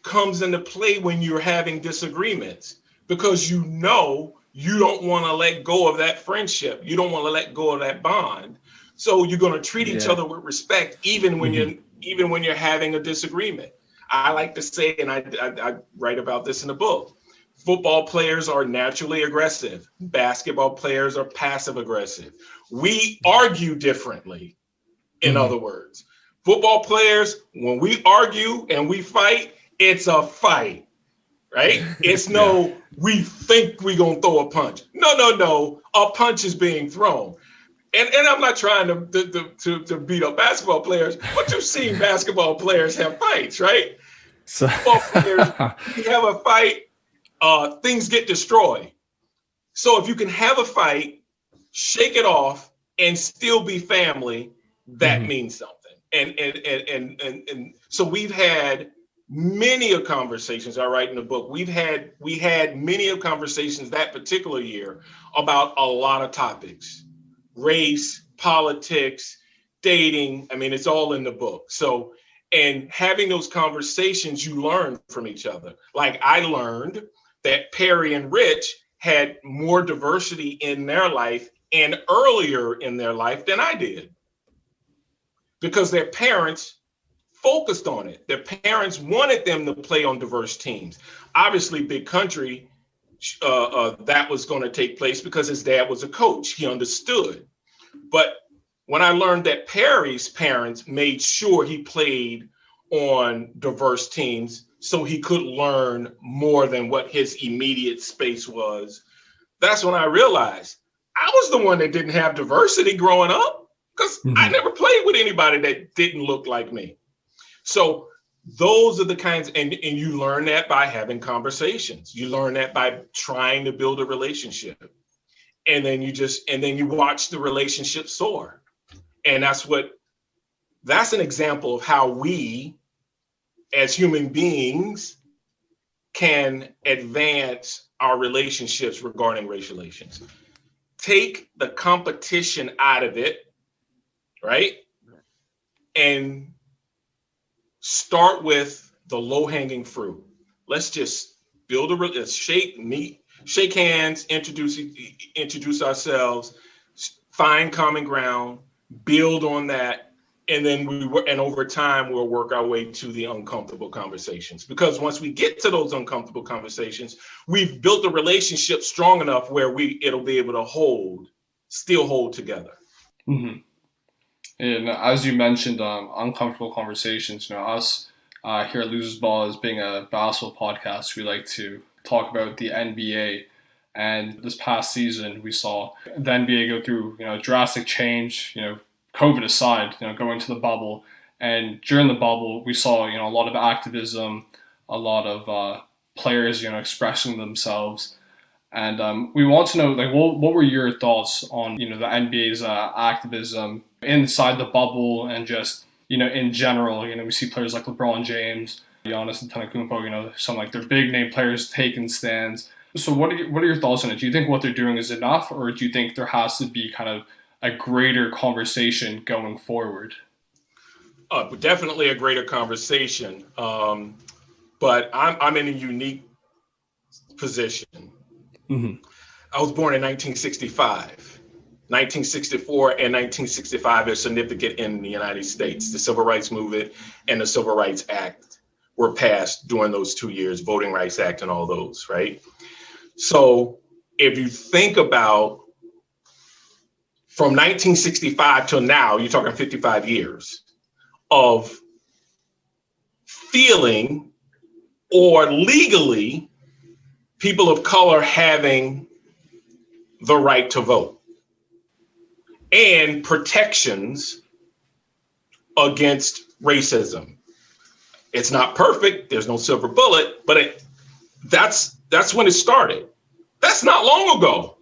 comes into play when you're having disagreements, because you don't want to let go of that friendship. You don't want to let go of that bond. So you're going to treat each other with respect, even when you're having a disagreement. I like to say, and I write about this in the book, football players are naturally aggressive. Basketball players are passive aggressive. We argue differently, in other words. Football players, when we argue and we fight, it's a fight, right? It's we think we're going to throw a punch. No. A punch is being thrown. And I'm not trying to beat up basketball players, but you've seen basketball players have fights, right? Football players, you have a fight, things get destroyed. So if you can have a fight, shake it off, and still be family, that means something. And so we've had many of conversations. I write in the book. We had many of conversations that particular year about a lot of topics: race, politics, dating. I mean, it's all in the book. So, and having those conversations, you learn from each other. Like I learned that Perry and Rich had more diversity in their life and earlier in their life than I did, because their parents focused on it. Their parents wanted them to play on diverse teams. Obviously, Big Country, that was going to take place because his dad was a coach. He understood. But when I learned that Perry's parents made sure he played on diverse teams so he could learn more than what his immediate space was, that's when I realized I was the one that didn't have diversity growing up, because I never played with anybody that didn't look like me. So those are the kinds, and you learn that by having conversations. You learn that by trying to build a relationship. And then you watch the relationship soar. And that's an example of how we as human beings can advance our relationships regarding racial relations. Take the competition out of it, right? And start with the low-hanging fruit. Let's just build let's shake hands, introduce ourselves, find common ground, build on that, and then over time we'll work our way to the uncomfortable conversations. Because once we get to those uncomfortable conversations, we've built a relationship strong enough where it'll be able to still hold together. Mm-hmm. And as you mentioned, uncomfortable conversations. Us here at Losers Ball, as being a basketball podcast, we like to talk about the NBA. And this past season, we saw the NBA go through, drastic change. COVID aside, going to the bubble. And during the bubble, we saw, a lot of activism, a lot of players, expressing themselves. And we want to know, what were your thoughts on, the NBA's activism inside the bubble and just, in general? We see players like LeBron James, Giannis Antetokounmpo, some like their big name players taking stands. So what are your thoughts on it? Do you think what they're doing is enough, or do you think there has to be kind of a greater conversation going forward? Definitely a greater conversation. But I'm in a unique position. Mm-hmm. I was born in 1965. 1964 and 1965 are significant in the United States. The Civil Rights Movement and the Civil Rights Act were passed during those 2 years, Voting Rights Act and all those, right? So if you think about from 1965 till now, you're talking 55 years of feeling or legally people of color having the right to vote and protections against racism. It's not perfect. There's no silver bullet, but that's when it started. That's not long ago,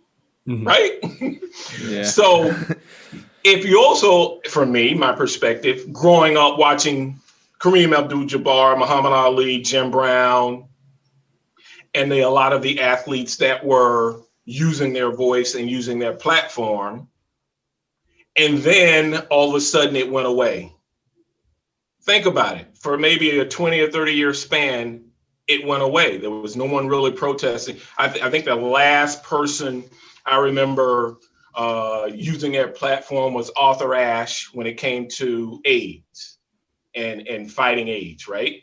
right? Yeah. So if you also, for me, my perspective, growing up watching Kareem Abdul-Jabbar, Muhammad Ali, Jim Brown, and a lot of the athletes that were using their voice and using their platform, and then all of a sudden it went away. Think about it. For maybe a 20 or 30 year span, it went away. There was no one really protesting. I think the last person I remember using their platform was Arthur Ashe when it came to AIDS and fighting AIDS, right?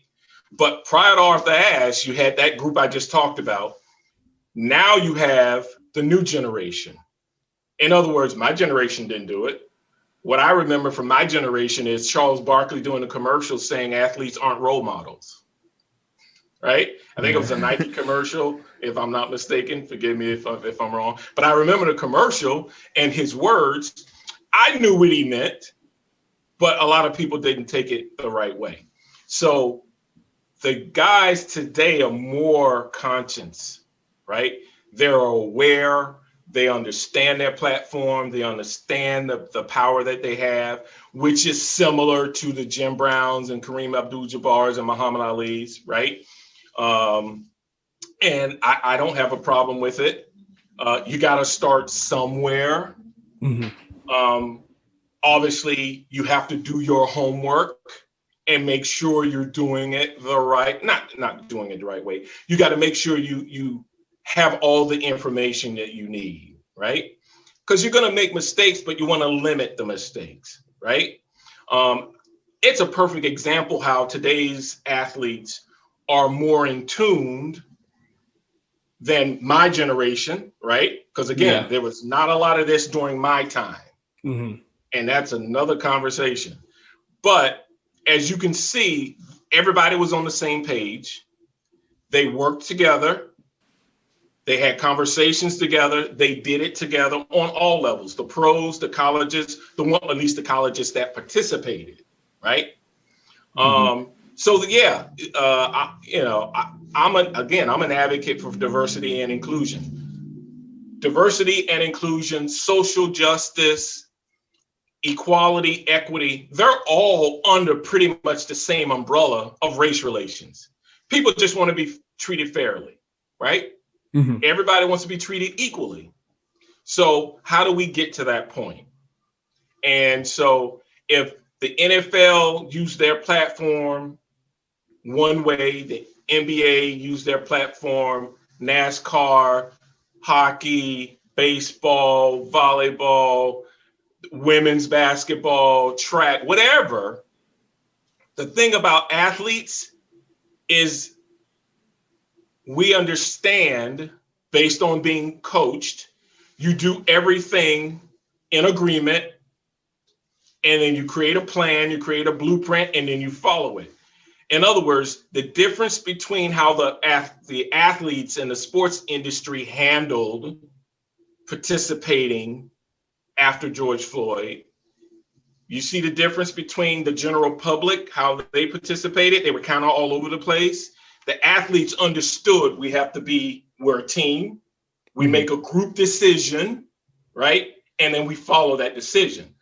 But prior to Arthur Ashe, you had that group I just talked about. Now you have the new generation. In other words, my generation didn't do it. What I remember from my generation is Charles Barkley doing a commercial saying athletes aren't role models, right? I think it was a Nike commercial, if I'm not mistaken. Forgive me if I'm wrong. But I remember the commercial and his words. I knew what he meant, but a lot of people didn't take it the right way. So the guys today are more conscious, right? They're aware. They understand their platform. They understand the power that they have, which is similar to the Jim Browns and Kareem Abdul-Jabbars and Muhammad Ali's, right? And I don't have a problem with it. You got to start somewhere. Mm-hmm. Obviously, you have to do your homework and make sure you're doing it not doing it the right way. You got to make sure you have all the information that you need, right? Because you're going to make mistakes, but you want to limit the mistakes, right? It's a perfect example how today's athletes are more in tuned than my generation, right? Because again, there was not a lot of this during my time. Mm-hmm. And that's another conversation. But as you can see, everybody was on the same page. They worked together. They had conversations together. They did it together on all levels, the pros, the colleges, at least the colleges that participated, right? Mm-hmm. I'm an advocate for diversity and inclusion. Diversity and inclusion, social justice, equality, equity, they're all under pretty much the same umbrella of race relations. People just want to be treated fairly, right? Mm-hmm. Everybody wants to be treated equally. So how do we get to that point? And so if the NFL used their platform one way, the NBA used their platform, NASCAR, hockey, baseball, volleyball, women's basketball, track, whatever. The thing about athletes is we understand, based on being coached, you do everything in agreement, and then you create a plan, you create a blueprint, and then you follow it. In other words, the difference between how the athletes in the sports industry handled participating after George Floyd, you see the difference between the general public, how they participated. They were kind of all over the place. The athletes understood we're a team. We make a group decision, right? And then we follow that decision.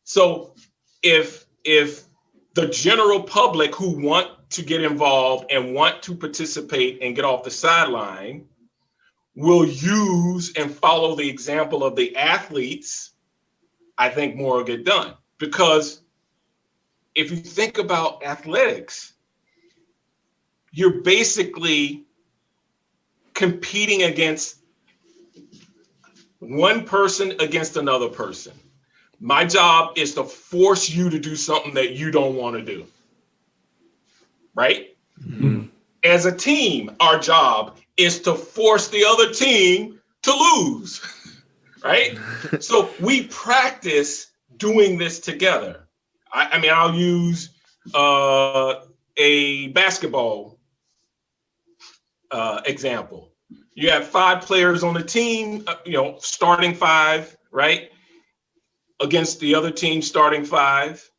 So if the general public who want to get involved and want to participate and get off the sideline will use and follow the example of the athletes, I think more will get done. Because if you think about athletics, you're basically competing against one person against another person. My job is to force you to do something that you don't want to do, right? Mm-hmm. As a team, our job is to force the other team to lose, right? So we practice doing this together. I'll use a basketball example. You have 5 players on the team, starting 5, right? Against the other team starting 5.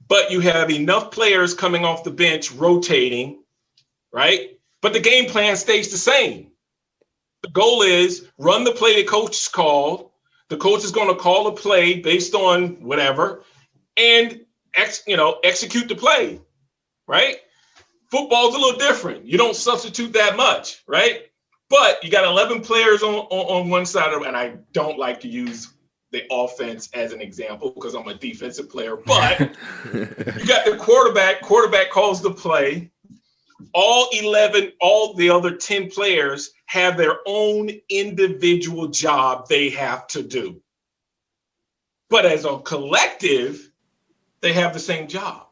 But you have enough players coming off the bench rotating, right? But the game plan stays the same. The goal is run the play the coach called. The coach is going to call a play based on whatever and execute the play, right? Football's a little different. You don't substitute that much, right? But you got 11 players on one side of it, and I don't like to use the offense as an example because I'm a defensive player, but you got the quarterback calls the play. All the other 10 players have their own individual job they have to do. But as a collective, they have the same job.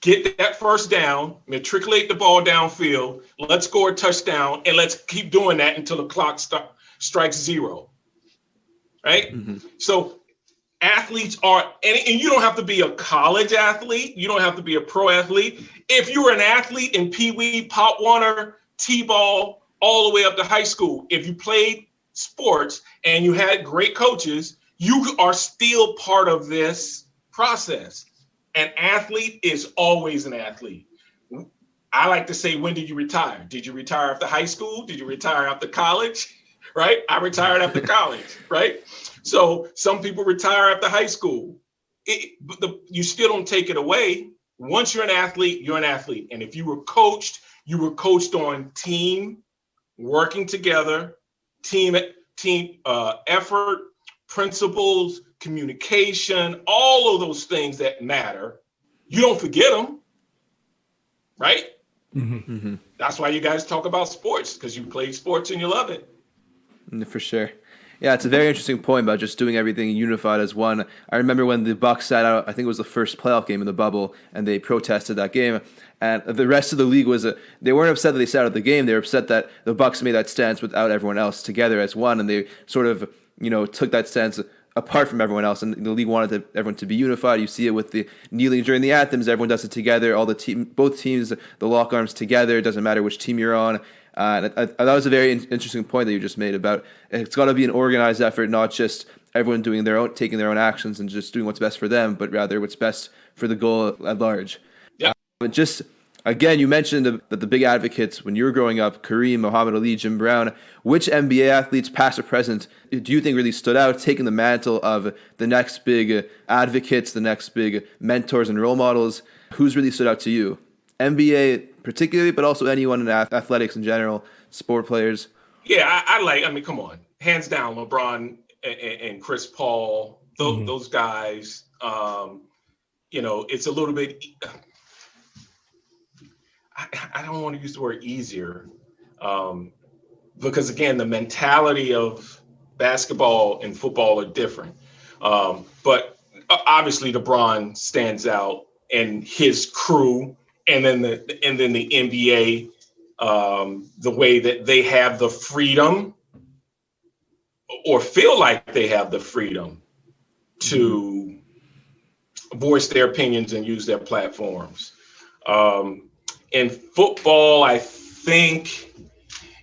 Get that first down, matriculate the ball downfield, let's score a touchdown, and let's keep doing that until the clock strikes 0. Right? Mm-hmm. So athletes are, and you don't have to be a college athlete. You don't have to be a pro athlete. If you were an athlete in Pee Wee, Pop Warner, T-ball, all the way up to high school, if you played sports and you had great coaches, you are still part of this process. An athlete is always an athlete. I like to say, when did you retire? Did you retire after high school? Did you retire after college? Right? I retired after college, right? So some people retire after high school. You still don't take it away. Once you're an athlete, you're an athlete. And if you were coached on team, working together, team effort, principles, communication, all of those things that matter, you don't forget them, right? Mm-hmm. That's why you guys talk about sports, because you play sports and you love it. For sure. Yeah, it's a very interesting point about just doing everything unified as one. I remember when the Bucks sat out, I think it was the first playoff game in the bubble, and they protested that game. And the rest of the league they weren't upset that they sat out the game. They were upset that the Bucks made that stance without everyone else together as one, and they sort of, took that stance apart from everyone else. And the league wanted everyone to be unified. You see it with the kneeling during the anthems. Everyone does it together. Both teams, the lock arms together. It doesn't matter which team you're on. And that was a very interesting point that you just made about it's got to be an organized effort, not just everyone taking their own actions and just doing what's best for them, but rather what's best for the goal at large. Yeah. But just again, you mentioned that the big advocates when you were growing up, Kareem, Muhammad Ali, Jim Brown. Which NBA athletes, past or present, do you think really stood out, taking the mantle of the next big advocates, the next big mentors and role models? Who's really stood out to you? NBA particularly, but also anyone in athletics in general, sport players. Yeah, I mean, come on. Hands down, LeBron and Chris Paul, those guys, it's a little bit, I don't want to use the word easier, because again, the mentality of basketball and football are different. But obviously LeBron stands out and his crew, and then the NBA, the way that they have the freedom or feel like they have the freedom to voice their opinions and use their platforms. In football, I think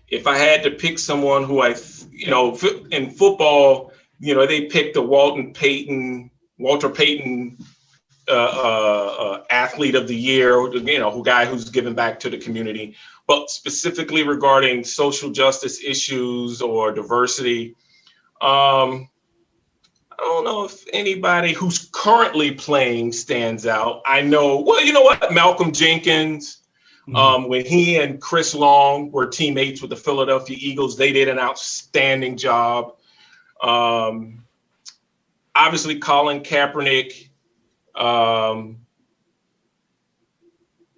if I had to pick someone who in football, they picked the Walter Payton athlete of the year, guy who's given back to the community. But specifically regarding social justice issues or diversity, I don't know if anybody who's currently playing stands out. I know, well, you know what? Malcolm Jenkins, when he and Chris Long were teammates with the Philadelphia Eagles, they did an outstanding job. Obviously, Colin Kaepernick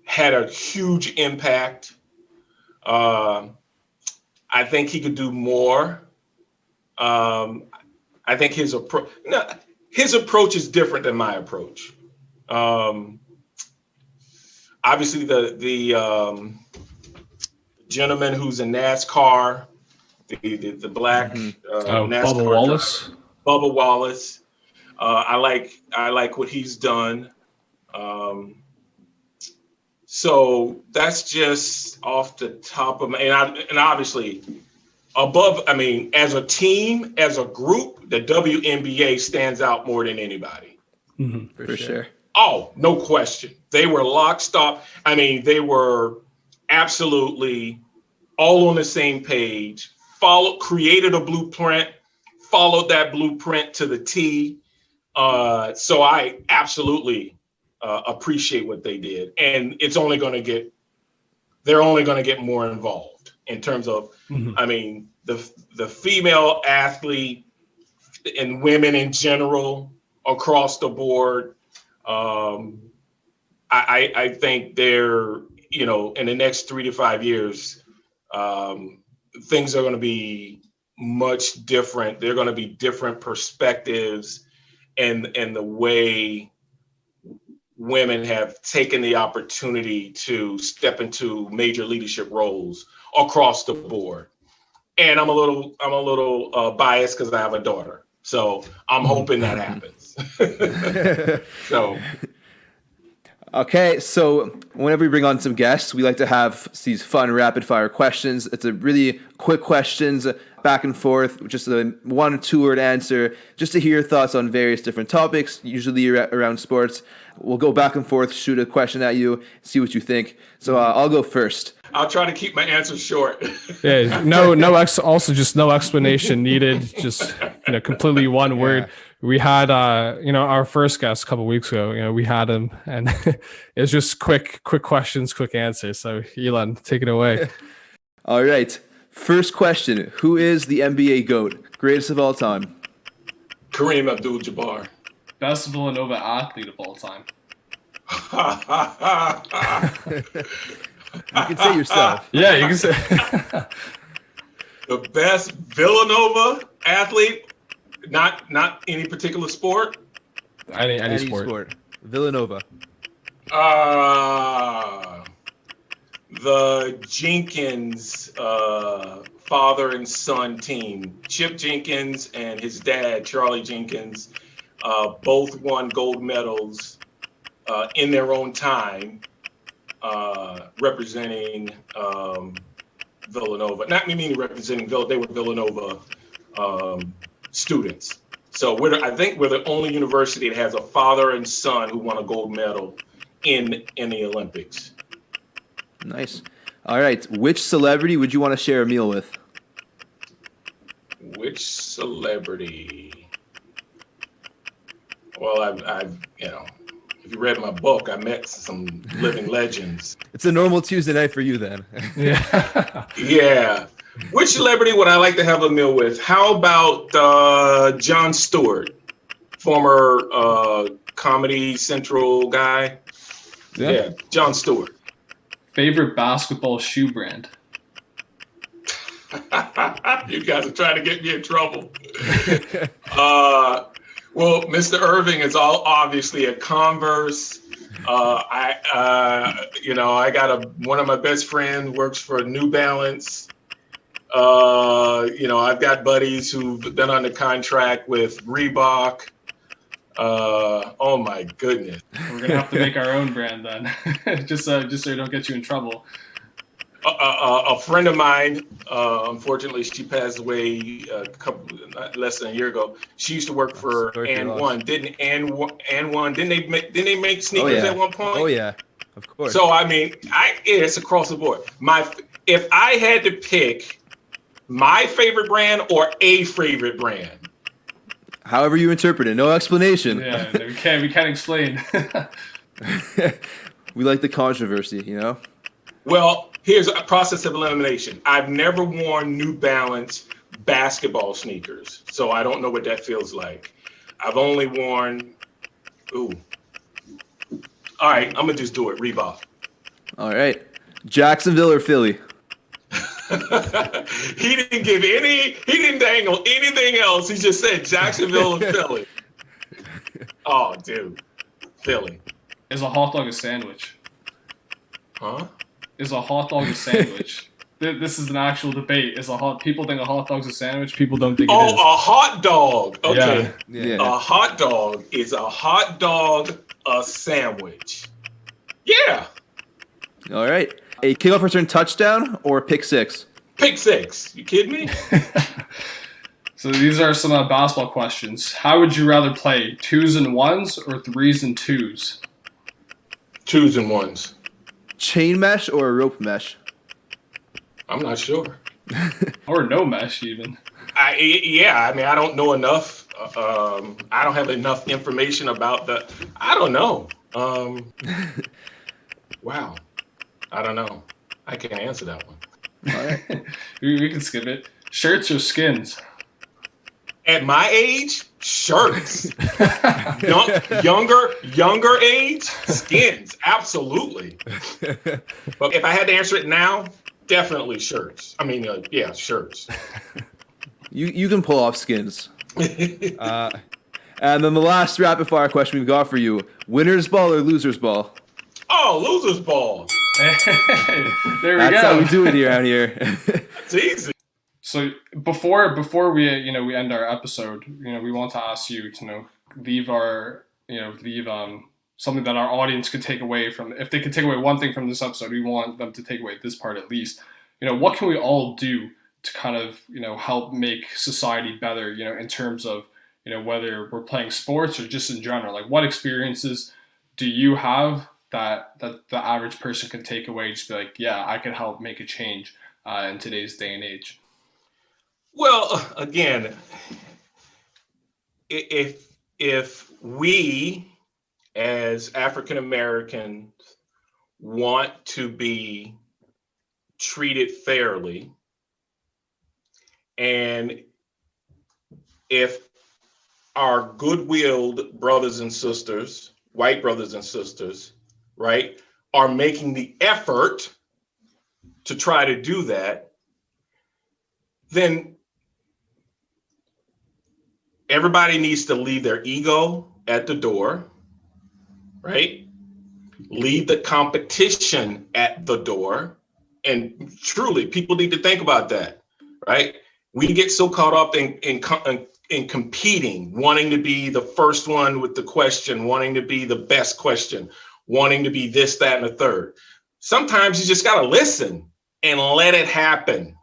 had a huge impact. I think he could do more. I think his approach is different than my approach. Obviously, the gentleman who's in NASCAR, the black NASCAR Bubba Wallace. I like what he's done. So that's just off the top of my, and obviously as a team, as a group, the WNBA stands out more than anybody. For sure. Oh, no question. They were lock, stock. They were absolutely all on the same page, created a blueprint, followed that blueprint to the T. So I absolutely appreciate what they did. And they're only going to get more involved in terms of, the female athlete and women in general across the board. I think they're, in the next 3 to 5 years, things are going to be much different. They're going to be different perspectives and the way women have taken the opportunity to step into major leadership roles across the board. And I'm a little biased because I have a daughter. So I'm hoping that happens. Okay, so whenever we bring on some guests, we like to have these fun rapid fire questions. It's a really quick questions, back and forth, just a 1 or 2 word answer, just to hear your thoughts on various different topics, usually around sports. We'll go back and forth, shoot a question at you, see what you think. So I'll go first. I'll try to keep my answers short. Yeah, also just no explanation needed. Just completely one word. We had our first guest a couple of weeks ago. We had him, and it was just quick questions, quick answers. So Ilan, take it away. All right. First question: who is the NBA GOAT, greatest of all time? Kareem Abdul-Jabbar. Best Villanova athlete of all time. You can say yourself. Yeah, you can say. The best Villanova athlete, not any particular sport. Any sport. Villanova. The Jenkins father and son team. Chip Jenkins and his dad, Charlie Jenkins, both won gold medals in their own time, representing Villanova. Not meaning representing Villanova, they were Villanova students. So I think we're the only university that has a father and son who won a gold medal in the Olympics. Nice. All right. Which celebrity would you want to share a meal with? Which celebrity? Well, I've if you read my book, I met some living legends. It's a normal Tuesday night for you then. Yeah. Yeah. Which celebrity would I like to have a meal with? How about Jon Stewart, former Comedy Central guy? Yeah, Jon Stewart. Favorite basketball shoe brand? You guys are trying to get me in trouble. Well, Mr. Irving is obviously a Converse. I got one of my best friends works for New Balance. I've got buddies who've been under contract with Reebok. Oh my goodness. We're gonna have to make our own brand then, just so we don't get you in trouble. A friend of mine, unfortunately, she passed away less than a year ago. She used to work for And1. Didn't they make sneakers at one point? Oh yeah, of course. So I mean, it's across the board. If I had to pick my favorite brand or a favorite brand. However you interpret it, no explanation. Yeah, we can't explain. We like the controversy, you know? Well, here's a process of elimination. I've never worn New Balance basketball sneakers, so I don't know what that feels like. I've only worn, all right, I'm gonna just do it, Reebok. All right. Jacksonville or Philly? He didn't dangle anything else. He just said Jacksonville and Philly. Oh, dude. Philly. Is a hot dog a sandwich? Huh? Is a hot dog a sandwich? This is an actual debate. People think a hot dog's a sandwich. People don't think it is. Oh, a hot dog. Okay. Yeah. A hot dog is a hot dog, a sandwich. Yeah. All right. A kickoff return touchdown or pick six? Pick six. You kidding me? So these are some basketball questions. How would you rather play, 2s and 1s or 3s and 2s? 2s and 1s. Chain mesh or a rope mesh? I'm not sure. Or no mesh even. I don't know enough. I don't have enough information about I don't know. Wow. I don't know. I can't answer that one. All right. We can skip it. Shirts or skins? At my age, shirts. Younger age, skins. Absolutely. But if I had to answer it now, definitely shirts. I mean, shirts. You can pull off skins. And then the last rapid fire question we've got for you: winner's ball or loser's ball? Oh, loser's ball. Hey, there we go. That's how we do it around here. It's easy. So before we we end our episode, we want to ask you to leave something that our audience could take away from. If they could take away one thing from this episode, we want them to take away this part at least. What can we all do to kind of help make society better? In terms of whether we're playing sports or just in general. Like, what experiences do you have that the average person can take away? Just be like, yeah, I can help make a change in today's day and age. Well, again, if we as African Americans want to be treated fairly, and if our good-willed brothers and sisters, white brothers and sisters, right, are making the effort to try to do that, then everybody needs to leave their ego at the door, right? Leave the competition at the door. And truly, people need to think about that, right? We get so caught up in competing, wanting to be the first one with the question, wanting to be the best question, wanting to be this, that, and the third. Sometimes you just got to listen and let it happen,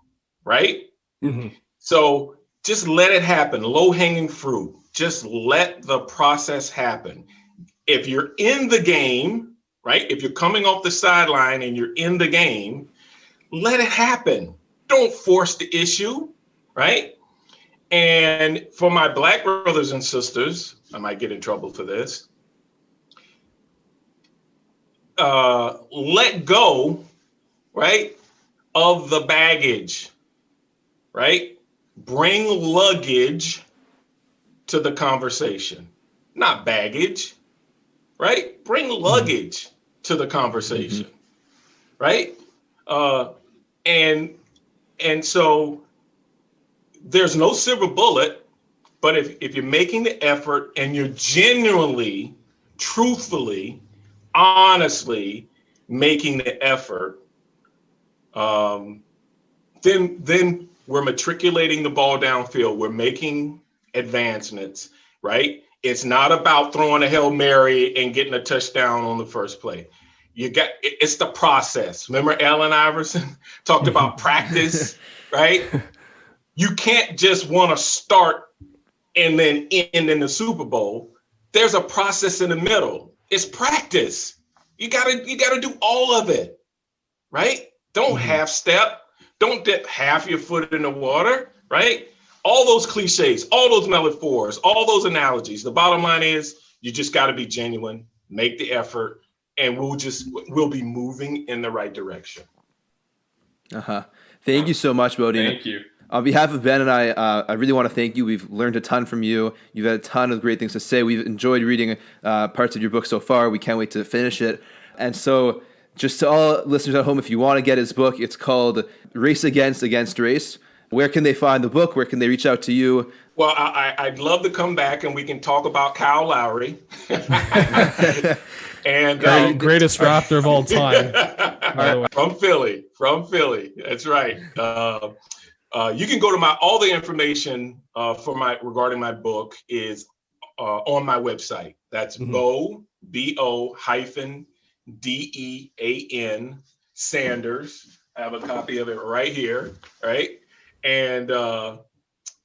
right? Mm-hmm. So just let it happen. Low-hanging fruit. Just let the process happen. If you're in the game, right? If you're coming off the sideline and you're in the game, let it happen. Don't force the issue, right? And for my Black brothers and sisters, I might get in trouble for this. Let go, right, of the baggage, right? Bring luggage to the conversation, not baggage, right? Bring luggage to the conversation, right? And so there's no silver bullet, but if you're making the effort and you're genuinely, truthfully, honestly making the effort, then we're matriculating the ball downfield. We're making advancements, right? It's not about throwing a Hail Mary and getting a touchdown on the first play. It's the process. Remember Allen Iverson talked about practice, right? You can't just want to start and then end in the Super Bowl. There's a process in the middle. It's practice. You gotta do all of it, right? Don't half step. Don't dip half your foot in the water, right? All those cliches, all those metaphors, all those analogies. The bottom line is you just got to be genuine, make the effort, and we'll be moving in the right direction. Thank you so much, Bodine. Thank you. On behalf of Ben and I really want to thank you. We've learned a ton from you. You've had a ton of great things to say. We've enjoyed reading parts of your book so far. We can't wait to finish it. And so just to all listeners at home, if you want to get his book, it's called Race Against Race. Where can they find the book? Where can they reach out to you? Well, I'd love to come back and we can talk about Kyle Lowry. And greatest Raptor of all time. By the way. From Philly. That's right. You can go to all the information regarding my book is on my website. That's BO-DEAN Sanders. I have a copy of it right here, right? And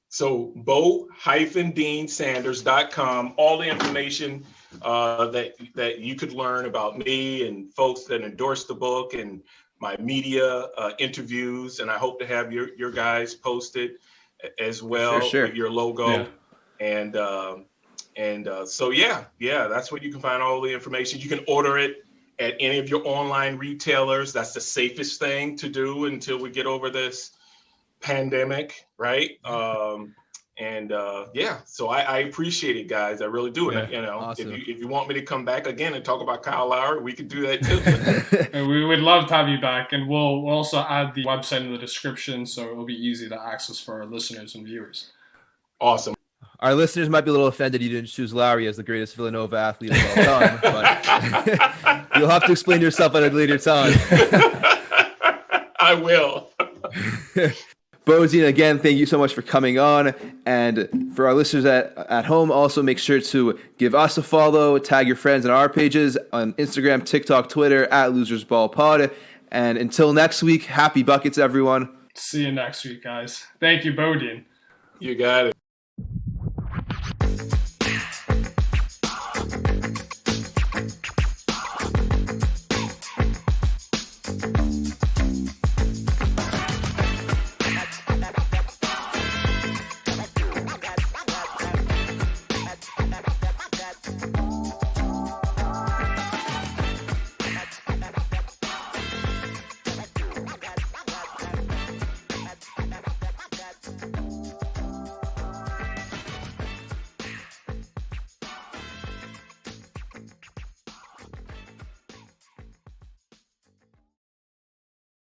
so bo-deansanders.com, all the information that you could learn about me and folks that endorse the book and my media interviews. And I hope to have your guys posted as well with your logo. Yeah. And so, that's where you can find all the information. You can order it at any of your online retailers. That's the safest thing to do until we get over this pandemic, right? So I appreciate it, guys. I really do. Yeah, and awesome. if you want me to come back again and talk about Kyle Lowry, we could do that too. And we would love to have you back, and we'll also add the website in the description, so it'll be easy to access for our listeners and viewers. Awesome. Our listeners might be a little offended you didn't choose Lowry as the greatest Villanova athlete of all time, but you'll have to explain yourself at a later time. I will. Bodine, again, thank you so much for coming on. And for our listeners at home, also make sure to give us a follow, tag your friends on our pages on Instagram, TikTok, Twitter, @LosersBallPod. And until next week, happy buckets, everyone. See you next week, guys. Thank you, Bodine. You got it.